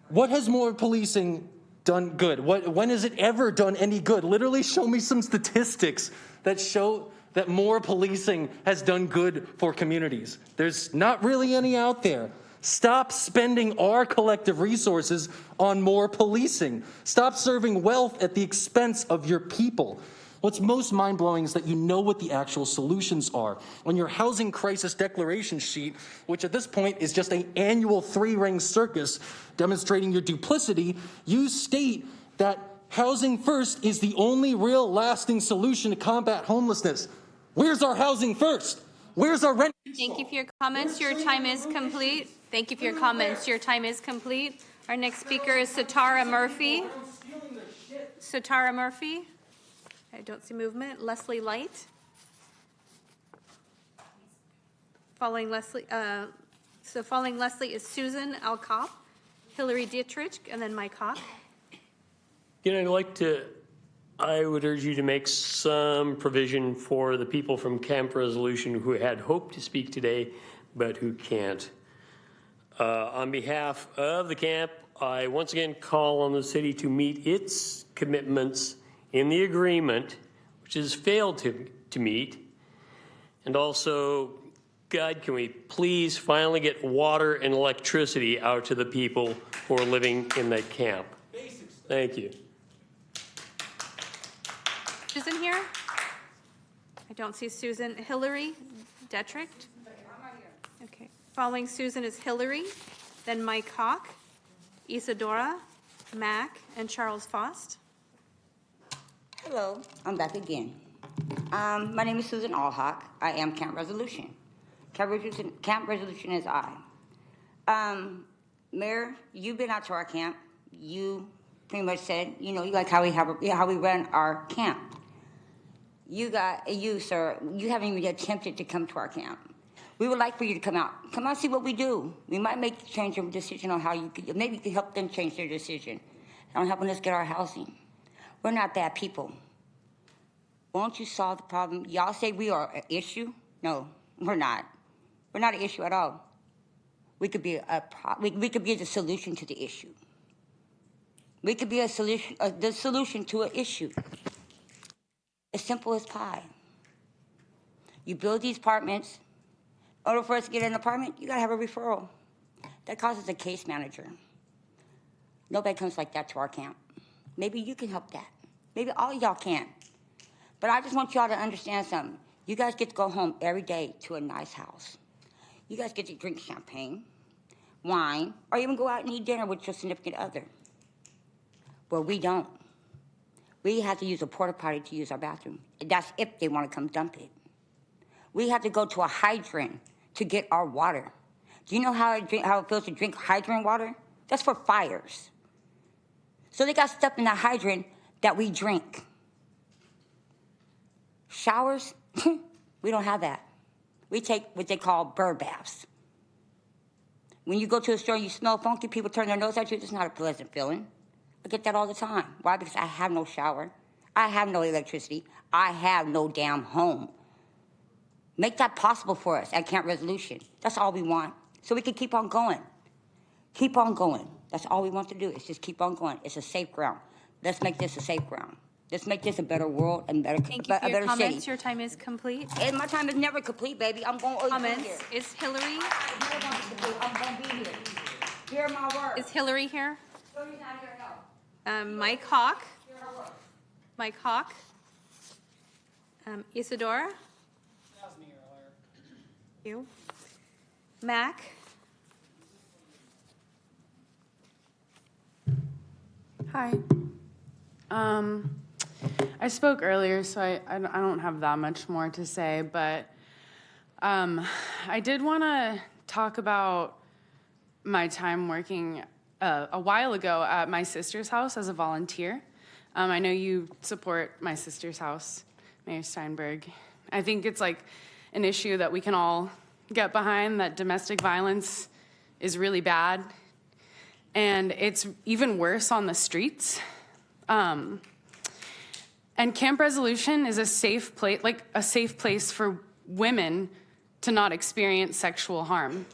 What has more policing done good? When has it ever done any good? Literally show me some statistics that show that more policing has done good for communities. There's not really any out there. Stop spending our collective resources on more policing. Stop serving wealth at the expense of your people. What's most mind-blowing is that you know what the actual solutions are. On your housing crisis declaration sheet, which at this point is just an annual three-ring circus demonstrating your duplicity, you state that housing first is the only real lasting solution to combat homelessness. Where's our housing first? Where's our rent? Thank you for your comments. Your time is complete. Thank you for your comments. Your time is complete. Our next speaker is Satara Murphy. Satara Murphy. I don't see movement. Leslie Light. Following Leslie is Susan Alcop, Hillary Dietrich, and then Mike Hawk. I would urge you to make some provision for the people from Camp Resolution who had hoped to speak today, but who can't. On behalf of the camp, I once again call on the city to meet its commitments in the agreement, which has failed to meet. And also, God, can we please finally get water and electricity out to the people who are living in that camp? Thank you. Susan here? I don't see Susan. Hillary Dietrich? Okay. Following Susan is Hillary, then Mike Hawk, Isadora, Mack, and Charles Faust. Hello, I'm back again. My name is Susan Allhawk. I am Camp Resolution. Camp Resolution is I. Mayor, you've been out to our camp. You pretty much said, you like how we run our camp. Sir, you haven't even attempted to come to our camp. We would like for you to come out. Come out, see what we do. We might change your decision on how maybe you could help them change their decision on helping us get our housing. We're not bad people. Won't you solve the problem? Y'all say we are an issue? No, we're not. We're not an issue at all. We could be we could be the solution to the issue. We could be the solution to an issue. As simple as pie. You build these apartments. In order for us to get an apartment, you gotta have a referral. That causes a case manager. Nobody comes like that to our camp. Maybe you can help that. Maybe all of y'all can. But I just want y'all to understand something. You guys get to go home every day to a nice house. You guys get to drink champagne, wine, or even go out and eat dinner with your significant other. Well, we don't. We have to use a porta potty to use our bathroom. That's if they want to come dump it. We have to go to a hydrant to get our water. Do you know how it feels to drink hydrant water? That's for fires. So they got stuff in the hydrant that we drink. Showers, we don't have that. We take what they call bird baths. When you go to a store and you smell funky, people turn their nose at you, it's not a pleasant feeling. I get that all the time. Why? Because I have no shower. I have no electricity. I have no damn home. Make that possible for us at Camp Resolution. That's all we want. So we can keep on going. Keep on going. That's all we want to do is just keep on going. It's a safe ground. Let's make this a safe ground. Let's make this a better world and better, Thank you a for your better comments. city. Your time is complete. And my time is never complete, baby. I'm going to Comments. here. Is Hillary? I'm going to be here. Hear my word. Is Hillary here? Hillary's not here, no. Mike Hawk. Hear her word. Mike Hawk. Isadora. Thank you. Mac. Hi. I spoke earlier, so I don't have that much more to say, but I did want to talk about my time working a while ago at my sister's house as a volunteer. I know you support my sister's house, Mayor Steinberg. I think it's like an issue that we can all get behind, that domestic violence is really bad, and it's even worse on the streets. And Camp Resolution is a safe place, like a safe place for women to not experience sexual harm.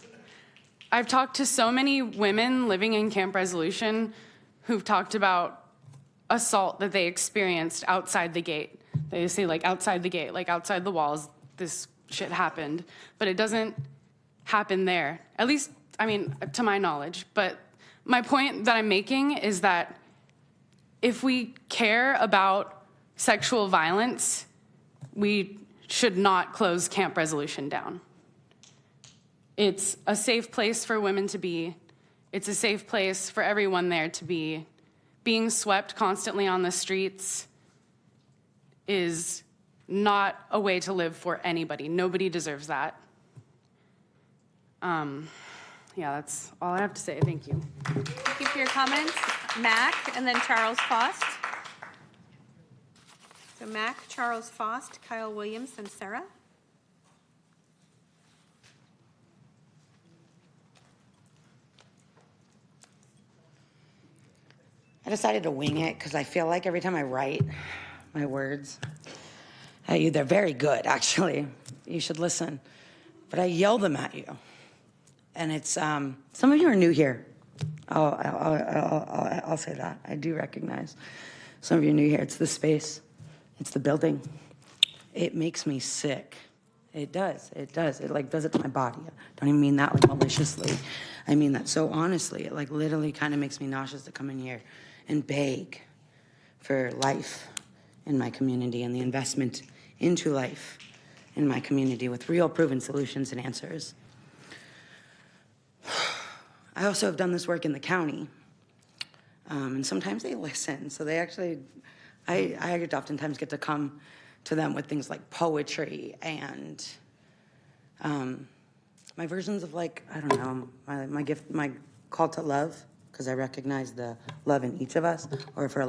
I've talked to so many women living in Camp Resolution who've talked about assault that they experienced outside the gate. They say like outside the gate, like outside the walls, this shit happened, but it doesn't happen there. At least, I mean, to my knowledge. But my point that I'm making is that if we care about sexual violence, we should not close Camp Resolution down. It's a safe place for women to be. It's a safe place for everyone there to be. Being swept constantly on the streets is not a way to live for anybody. Nobody deserves that. Yeah, that's all I have to say. Thank you. Thank you for your comments. Mac, and then Charles Faust. So Mac, Charles Faust, Kyle Williams, and Sarah. I decided to wing it because I feel like every time I write my words, they're very good, actually. You should listen. But I yell them at you. And it's, some of you are new here. I'll say that. I do recognize some of you are new here. It's the space. It's the building. It makes me sick. It does. It does. It like does it to my body. I don't even mean that like maliciously. I mean that so honestly. It like literally kind of makes me nauseous to come in here and beg for life in my community and the investment into life in my community with real proven solutions and answers. I also have done this work in the county, and sometimes they listen. So they actually, I oftentimes get to come to them with things like poetry and my versions of like, I don't know, my gift, my call to love, because I recognize the love in each of us, or for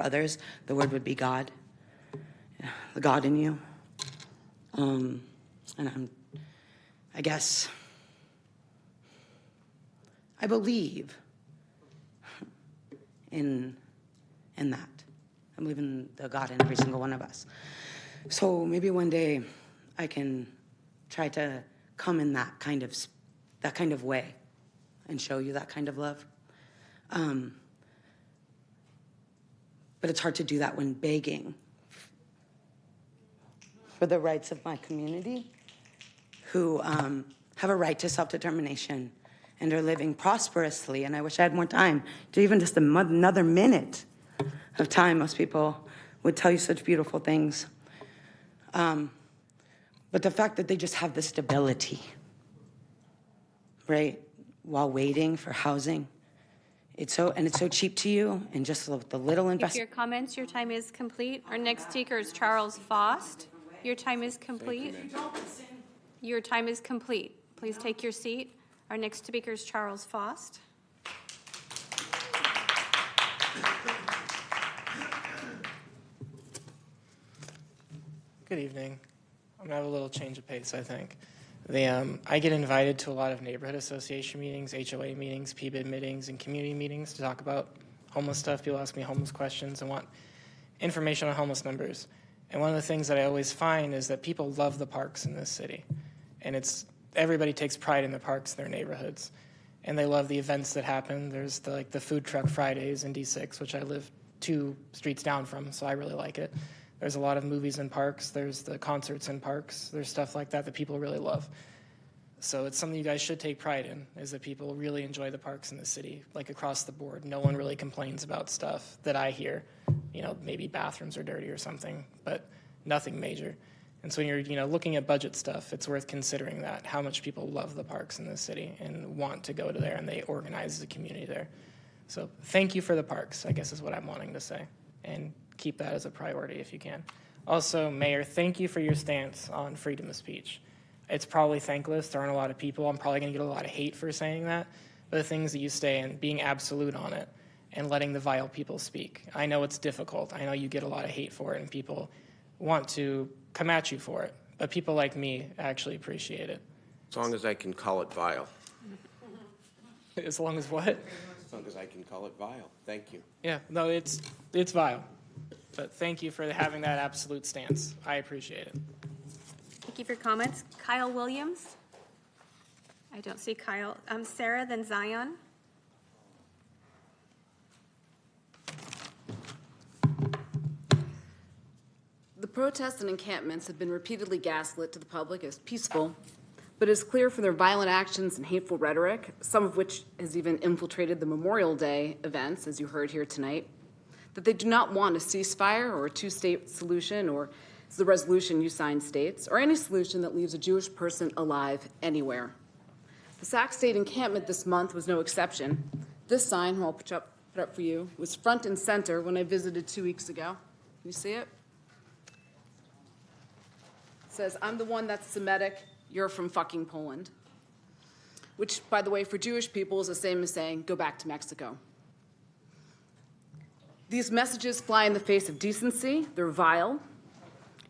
others, the word would be God, the God in you. And I guess, I believe in that. I believe in the God in every single one of us. So maybe one day I can try to come in that kind of way and show you that kind of love. But it's hard to do that when begging for the rights of my community who have a right to self-determination and are living prosperously. And I wish I had more time to even just another minute of time. Most people would tell you such beautiful things. But the fact that they just have the stability, right, while waiting for housing, it's so cheap to you, and just the little If investment. your comments, your time is complete. Our next speaker is Charles Faust. Your time is complete. Your time is complete. Please take your seat. Our next speaker is Charles Faust. Good evening. I'm gonna have a little change of pace, I think. I get invited to a lot of neighborhood association meetings, HOA meetings, PBID meetings, and community meetings to talk about homeless stuff. People ask me homeless questions and want information on homeless members. And one of the things that I always find is that people love the parks in this city. And everybody takes pride in the parks in their neighborhoods. And they love the events that happen. There's the Food Truck Fridays in D6, which I live 2 streets down from, so I really like it. There's a lot of movies in parks. There's the concerts in parks. There's stuff like that people really love. So it's something you guys should take pride in, is that people really enjoy the parks in the city, like across the board. No one really complains about stuff that I hear. Maybe bathrooms are dirty or something, but nothing major. And so when you're looking at budget stuff, it's worth considering that, how much people love the parks in the city and want to go to there, and they organize as a community there. So thank you for the parks, I guess is what I'm wanting to say. And keep that as a priority if you can. Also, Mayor, thank you for your stance on freedom of speech. It's probably thankless. There aren't a lot of people. I'm probably going to get a lot of hate for saying that. But the things that you say and being absolute on it and letting the vile people speak. I know it's difficult. I know you get a lot of hate for it and people want to come at you for it. But people like me actually appreciate it. As long as I can call it vile. As long as what? As long as I can call it vile. Thank you. Yeah, no, it's vile. But thank you for having that absolute stance. I appreciate it. Thank you for your comments. Kyle Williams? I don't see Kyle. Sarah, then Zion. The protests and encampments have been repeatedly gaslit to the public as peaceful, but it's clear from their violent actions and hateful rhetoric, some of which has even infiltrated the Memorial Day events, as you heard here tonight, that they do not want a ceasefire or a two-state solution, or as the resolution you signed states, or any solution that leaves a Jewish person alive anywhere. The Sac State encampment this month was no exception. This sign, who I'll put up for you, was front and center when I visited 2 weeks ago. Can you see it? It says, "I'm the one that's Semitic, you're from fucking Poland." Which, by the way, for Jewish people is the same as saying, go back to Mexico. These messages fly in the face of decency, they're vile.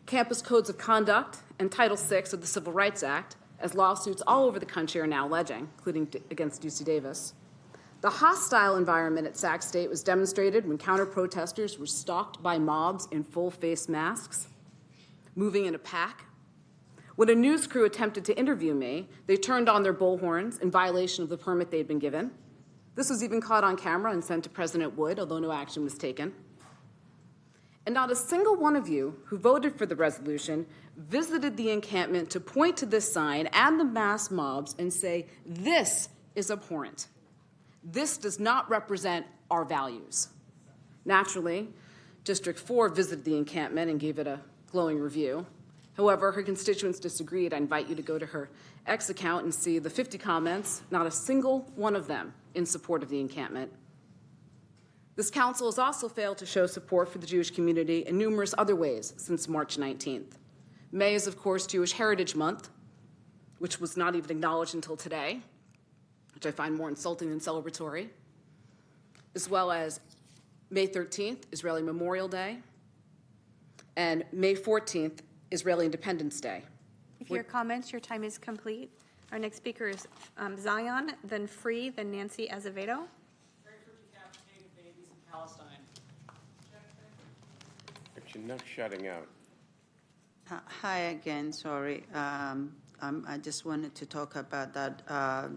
Campus codes of conduct and Title VI of the Civil Rights Act, as lawsuits all over the country are now alleging, including against UC Davis. The hostile environment at Sac State was demonstrated when counter-protesters were stalked by mobs in full face masks, moving in a pack. When a news crew attempted to interview me, they turned on their bullhorns in violation of the permit they'd been given. This was even caught on camera and sent to President Wood, although no action was taken. And not a single one of you who voted for the resolution visited the encampment to point to this sign and the mass mobs and say, this is abhorrent. This does not represent our values. Naturally, District 4 visited the encampment and gave it a glowing review. However, her constituents disagreed. I invite you to go to her X account and see the 50 comments, not a single one of them in support of the encampment. This council has also failed to show support for the Jewish community in numerous other ways since March 19th. May is, of course, Jewish Heritage Month, which was not even acknowledged until today, which I find more insulting than celebratory, as well as May 13th, Israeli Memorial Day, and May 14th, Israeli Independence Day. If your comments, your time is complete. Our next speaker is Zion, then Free, then Nancy Azevedo. But you're not shutting out. Hi again, sorry. I just wanted to talk about that,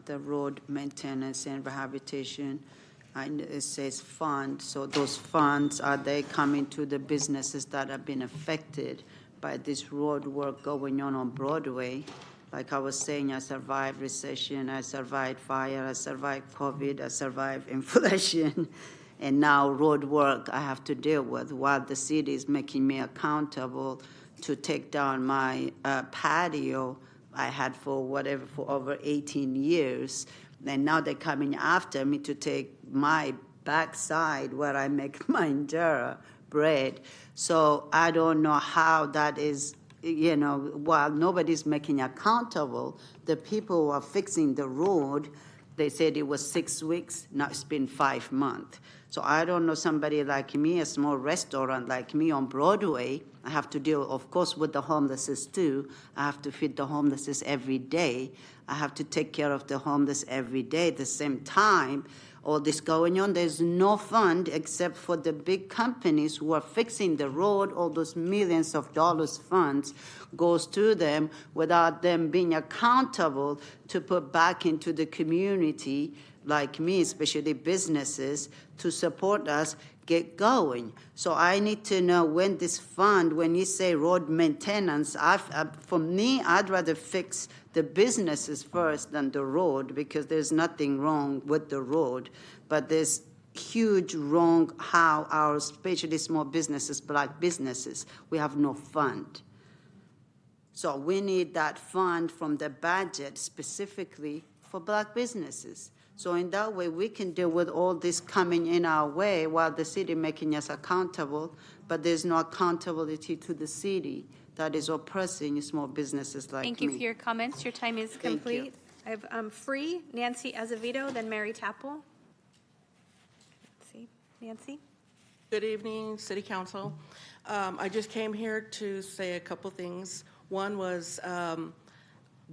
the road maintenance and rehabilitation. It says fund, so those funds, are they coming to the businesses that have been affected by this road work going on Broadway? Like I was saying, I survived recession, I survived fire, I survived COVID, I survived inflation, and now road work I have to deal with while the city is making me accountable to take down my patio I had for over 18 years. And now they're coming after me to take my backside where I make my injera bread. So I don't know how that is, while nobody's making accountable, the people who are fixing the road They said it was 6 weeks, now it's been 5 months. So I don't know somebody like me, a small restaurant like me on Broadway. I have to deal, of course, with the homelesses too. I have to feed the homelesses every day. I have to take care of the homeless every day. At the same time, all this going on, there's no fund except for the big companies who are fixing the road. All those millions of dollars funds goes to them without them being accountable to put back into the community, like me, especially businesses, to support us get going. So I need to know when this fund, when you say road maintenance, for me, I'd rather fix the businesses first than the road, because there's nothing wrong with the road, but there's huge wrong how our, especially small businesses, black businesses, we have no fund. So we need that fund from the budget specifically for black businesses. So in that way, we can deal with all this coming in our way while the city making us accountable, but there's no accountability to the city that is oppressing small businesses like me. Thank you for your comments. Your time is Thank complete. you. I have Free, Nancy Azevedo, then Mary Tapple. Let's see, Nancy? Good evening, City Council. I just came here to say a couple things. One was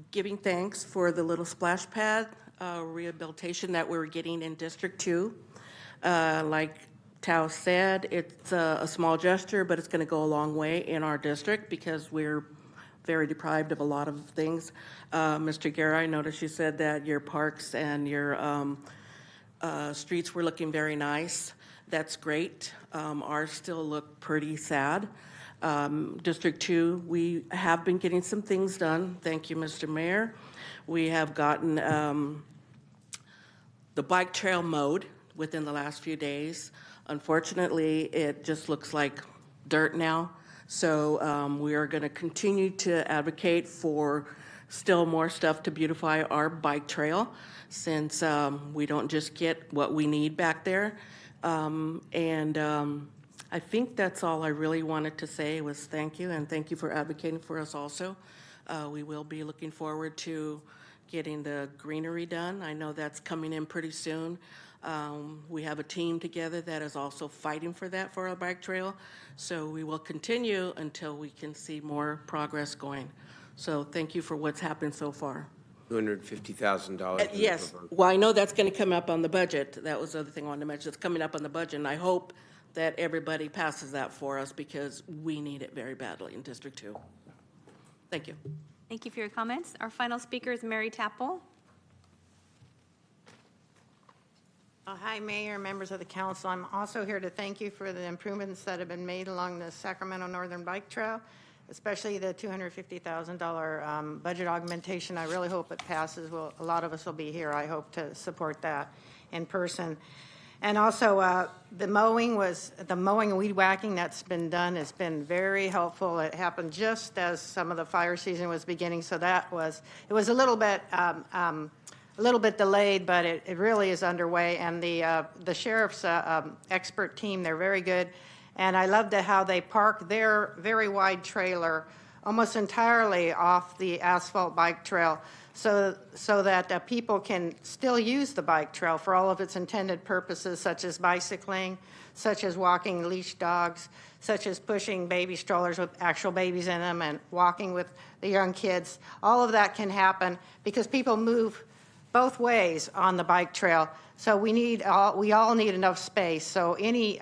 giving thanks for the little splash pad rehabilitation that we're getting in District 2. Like Tao said, it's a small gesture, but it's going to go a long way in our district because we're very deprived of a lot of things. Mr. Guerra, I noticed you said that your parks and your streets were looking very nice. That's great. Ours still look pretty sad. District 2, we have been getting some things done. Thank you, Mr. Mayor. We have gotten the bike trail mowed within the last few days. Unfortunately, it just looks like dirt now. So we are going to continue to advocate for still more stuff to beautify our bike trail, since we don't just get what we need back there. I think that's all I really wanted to say was thank you, and thank you for advocating for us also. We will be looking forward to getting the greenery done. I know that's coming in pretty soon. We have a team together that is also fighting for that for our bike trail. So we will continue until we can see more progress going. So thank you for what's happened so far. $250,000. Yes, well, I know that's going to come up on the budget. That was the other thing I wanted to mention. It's coming up on the budget, and I hope that everybody passes that for us because we need it very badly in District 2. Thank you. Thank you for your comments. Our final speaker is Mary Tapple. Hi, Mayor, members of the council. I'm also here to thank you for the improvements that have been made along the Sacramento Northern Bike Trail, especially the $250,000 budget augmentation. I really hope it passes. Well, a lot of us will be here. I hope to support that in person. And also, the mowing and weed whacking that's been done has been very helpful. It happened just as some of the fire season was beginning, so it was a little bit delayed, but it really is underway. And the sheriff's expert team, they're very good. And I love how they park their very wide trailer almost entirely off the asphalt bike trail, so that people can still use the bike trail for all of its intended purposes, such as bicycling, such as walking leash dogs, such as pushing baby strollers with actual babies in them and walking with the young kids. All of that can happen because people move both ways on the bike trail. So we all need enough space. So any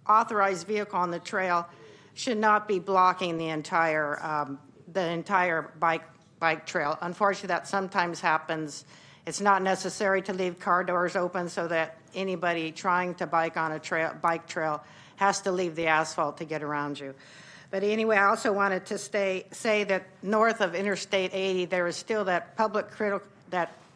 authorized vehicle on the trail should not be blocking the entire bike trail. Unfortunately, that sometimes happens. It's not necessary to leave car doors open so that anybody trying to bike on a bike trail has to leave the asphalt to get around you. But anyway, I also wanted to say that north of Interstate 80, there is still that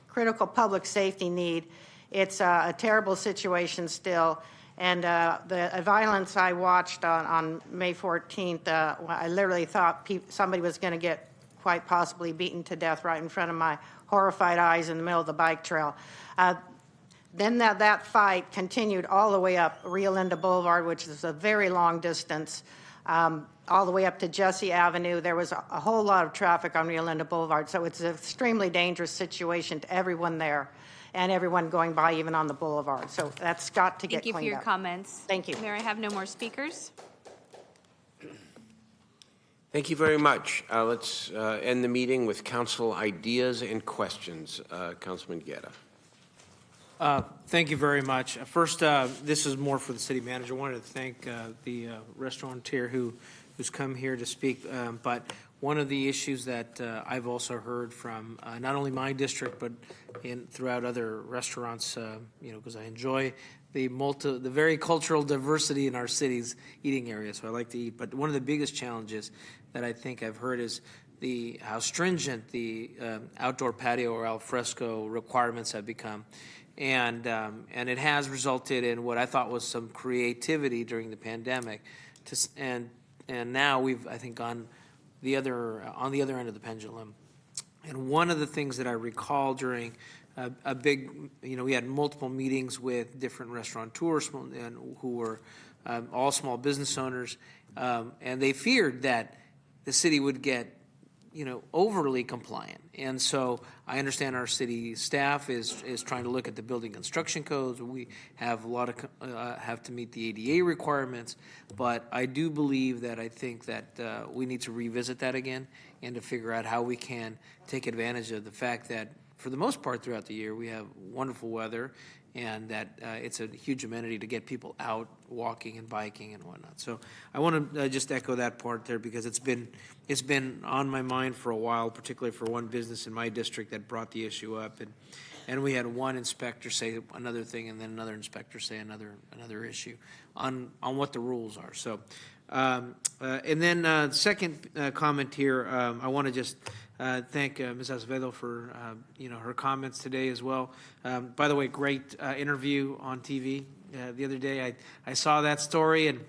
critical public safety need. It's a terrible situation still. And the violence I watched on May 14th, I literally thought somebody was going to get quite possibly beaten to death right in front of my horrified eyes in the middle of the bike trail. Then that fight continued all the way up Rio Linda Boulevard, which is a very long distance, all the way up to Jesse Avenue. There was a whole lot of traffic on Rio Linda Boulevard, so it's an extremely dangerous situation to everyone there. and everyone going by even on the boulevard. So that's got to get Thank you for cleaned your up. comments. Thank you. Mayor, I have no more speakers. Thank you very much. Let's end the meeting with council ideas and questions. Councilman Guerra. Thank you very much. First, this is more for the city manager. I wanted to thank the restaurateur who's come here to speak. But one of the issues that I've also heard from not only my district but throughout other restaurants, because I enjoy the very cultural diversity in our city's eating area, so I like to eat. But one of the biggest challenges that I think I've heard is how stringent the outdoor patio or al fresco requirements have become. And it has resulted in what I thought was some creativity during the pandemic, and now we've, I think, gone on the other end of the pendulum. And one of the things that I recall during a big, we had multiple meetings with different restaurateurs who were all small business owners, and they feared that the city would get overly compliant. And so I understand our city staff is trying to look at the building construction codes. We have a lot of have to meet the ADA requirements, but I do believe that I think that we need to revisit that again and to figure out how we can take advantage of the fact that for the most part throughout the year we have wonderful weather, and that it's a huge amenity to get people out walking and biking and whatnot. So I want to just echo that part there, because it's been on my mind for a while, particularly for one business in my district that brought the issue up, and we had one inspector say another thing, and then another inspector say another issue on what the rules are. So and then second comment here, I want to just thank Ms. Acevedo for her comments today as well. By the way, great interview on TV the other day. I saw that story, and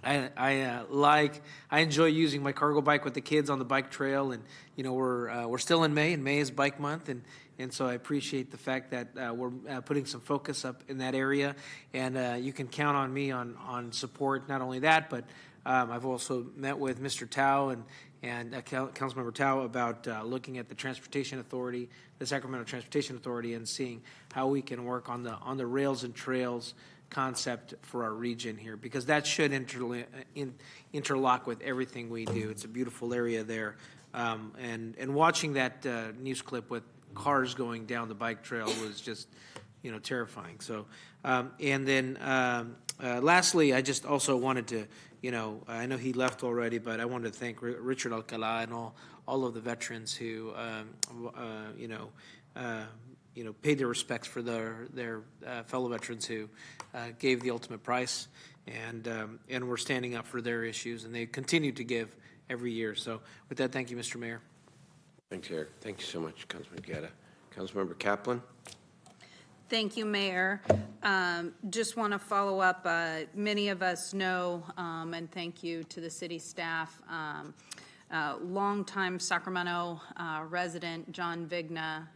I enjoy using my cargo bike with the kids on the bike trail, and we're still in May, and May is Bike Month, and so I appreciate the fact that we're putting some focus up in that area, and you can count on me on support. Not only that, but I've also met with Mr. Tao and Councilmember Tao about looking at the Transportation Authority, the Sacramento Transportation Authority, and seeing how we can work on the rails and trails concept for our region here, because that should interlock with everything we do. It's a beautiful area there, and watching that news clip with cars going down the bike trail was just terrifying. So and then lastly, I just also wanted to I know he left already, but I wanted to thank Richard Alcala and all of the veterans who paid their respects for their fellow veterans who gave the ultimate price, and were standing up for their issues, and they continue to give every year. So with that, thank you, Mr. Mayor. Thanks, Eric. Thank you so much, Councilman Guerra. Councilmember Kaplan. Thank you, Mayor. Just want to follow up. Many of us know, and thank you to the city staff, longtime Sacramento resident John Vigna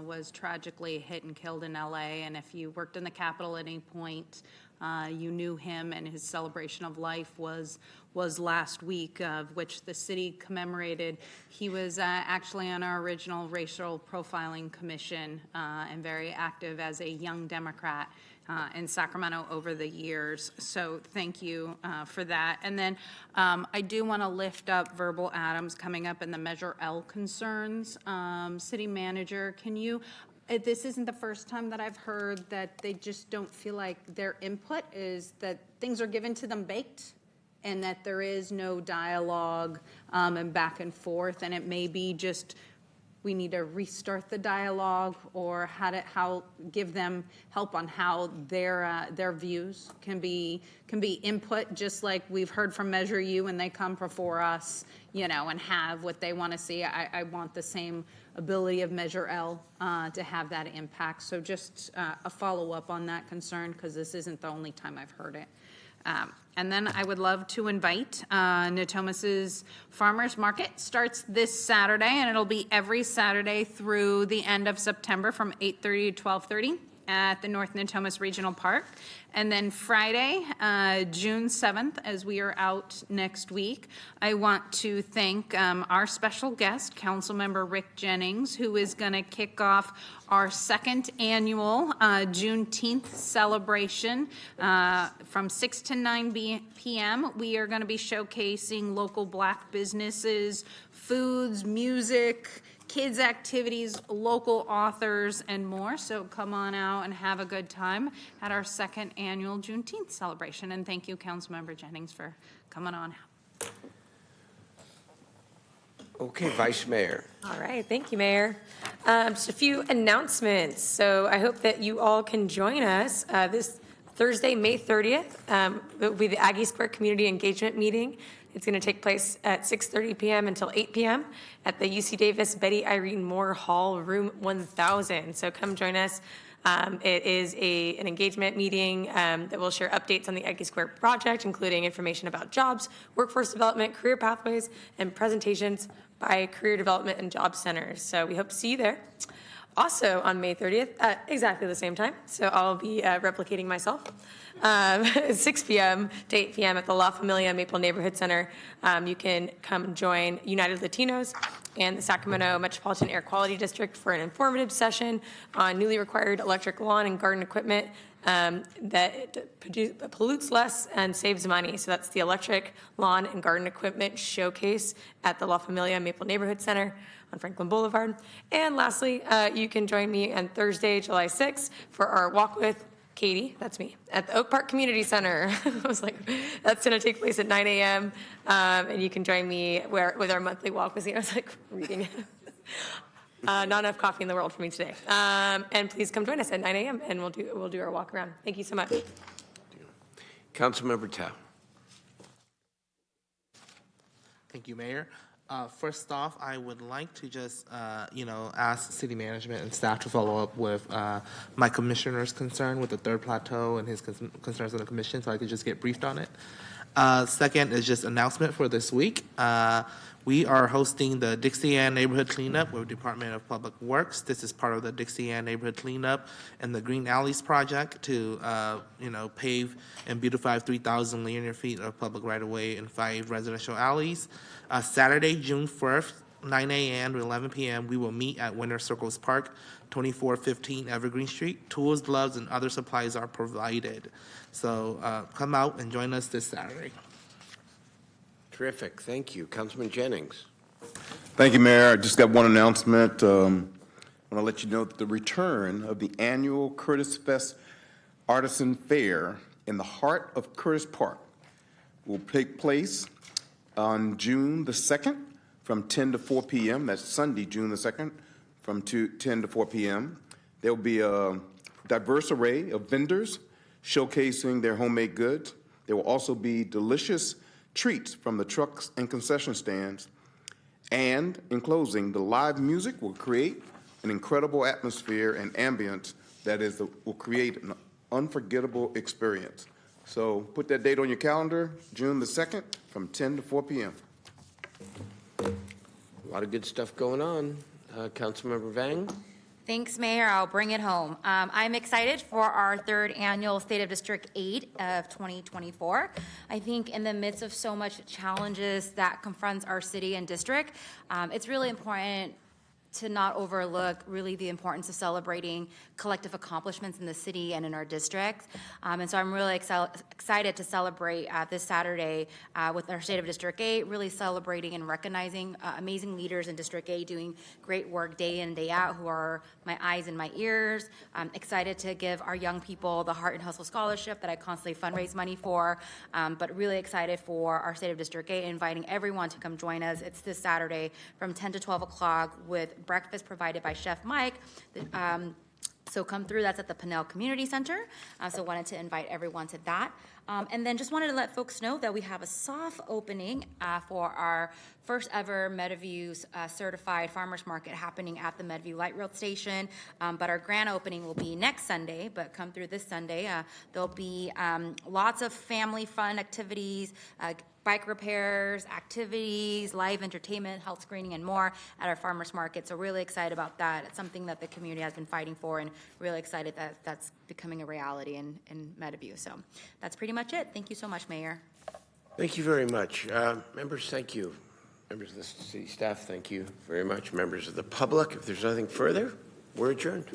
was tragically hit and killed in LA. And if you worked in the Capitol at any point, you knew him, and his celebration of life was last week, of which the city commemorated. He was actually on our original racial profiling commission and very active as a young Democrat in Sacramento over the years. So thank you for that. And then I do want to lift up Verbal Adams coming up in the Measure L concerns. City manager, can you, this isn't the first time that I've heard that they just don't feel like their input is that things are given to them baked, and that there is no dialogue and back and forth, and it may be just we need to restart the dialogue, or how give them help on how their views can be input, just like we've heard from Measure U when they come before us, and have what they want to see. I want the same ability of Measure L to have that impact. So just a follow-up on that concern, because this isn't the only time I've heard it. And then I would love to invite Natomas's Farmers Market. Starts this Saturday, and it'll be every Saturday through the end of September from 8:30 to 12:30. at the North Natomas Regional Park. And then Friday, June 7th, as we are out next week, I want to thank our special guest, Councilmember Rick Jennings, who is going to kick off our second annual Juneteenth celebration from 6 to 9 p.m. We are going to be showcasing local Black businesses, foods, music, kids' activities, local authors, and more. So come on out and have a good time at our second annual Juneteenth celebration. And thank you, Councilmember Jennings, for coming on out. Okay, Vice Mayor. All right, thank you, Mayor. Just a few announcements. So I hope that you all can join us this Thursday, May 30th. It will be the Aggie Square Community Engagement Meeting. It's going to take place at 6:30 p.m. until 8 p.m. at the UC Davis Betty Irene Moore Hall, room 1000. So come join us. It is an engagement meeting that will share updates on the Aggie Square project, including information about jobs, workforce development, career pathways, and presentations by career development and job centers. So we hope to see you there. Also on May 30th, at exactly the same time, so I'll be replicating myself, 6 p.m. to 8 p.m. at the La Familia Maple Neighborhood Center. You can come join United Latinos and the Sacramento Metropolitan Air Quality District for an informative session on newly required electric lawn and garden equipment that pollutes less and saves money. So that's the Electric Lawn and Garden Equipment Showcase at the La Familia Maple Neighborhood Center on Franklin Boulevard. And lastly, you can join me on Thursday, July 6th for our Walk with Katie, that's me, at the Oak Park Community Center. I was like, that's going to take place at 9 a.m. And you can join me with our monthly walk with, I was like reading it. Not enough coffee in the world for me today. And please come join us at 9 a.m. and we'll do our walk around. Thank you so much. Councilmember Tao. Thank you, Mayor. First off, I would like to just, ask city management and staff to follow up with my commissioner's concern with the third plateau and his concerns on the commission, so I could just get briefed on it. Second is just announcement for this week. We are hosting the Dixie Ann Neighborhood Cleanup with Department of Public Works. This is part of the Dixie Ann Neighborhood Cleanup and the Green Alleys Project to, pave and beautify 3,000 linear feet of public right-of-way in 5 residential alleys. Saturday, June 1st, 9 a.m. to 11 p.m., we will meet at Winter Circles Park, 2415 Evergreen Street. Tools, gloves, and other supplies are provided. So come out and join us this Saturday. Terrific, thank you. Councilman Jennings. Thank you, Mayor. I just got one announcement. I want to let you know that the return of the annual Curtis Fest Artisan Fair in the heart of Curtis Park will take place on June the 2nd from 10 to 4 p.m. That's Sunday, June the 2nd, from 10 to 4 p.m. There will be a diverse array of vendors showcasing their homemade goods. There will also be delicious treats from the trucks and concession stands. And in closing, the live music will create an incredible atmosphere and ambience that will create an unforgettable experience. So put that date on your calendar, June the 2nd, from 10 to 4 p.m. A lot of good stuff going on. Councilmember Vang. Thanks, Mayor. I'll bring it home. I'm excited for our 3rd annual State of District 8 of 2024. I think in the midst of so much challenges that confronts our city and district, it's really important to not overlook really the importance of celebrating collective accomplishments in the city and in our district. And so I'm really excited to celebrate this Saturday with our State of District 8, really celebrating and recognizing amazing leaders in District 8 doing great work day in and day out, who are my eyes and my ears. I'm excited to give our young people the Heart and Hustle Scholarship that I constantly fundraise money for, but really excited for our State of District 8, inviting everyone to come join us. It's this Saturday from 10 to 12 o'clock with breakfast provided by Chef Mike. So come through, that's at the Pinnell Community Center. So wanted to invite everyone to that. And then just wanted to let folks know that we have a soft opening for our first ever Meadowview certified farmers market happening at the Meadowview Light Rail Station. But our grand opening will be next Sunday, but come through this Sunday. There'll be lots of family fun activities, bike repairs, activities, live entertainment, health screening, and more at our farmers market. So really excited about that. It's something that the community has been fighting for, and really excited that that's becoming a reality in Meadowview. So that's pretty much it. Thank you so much, Mayor. Thank you very much. Members, thank you. Members of the city staff, thank you very much. Members of the public, if there's nothing further, we're adjourned.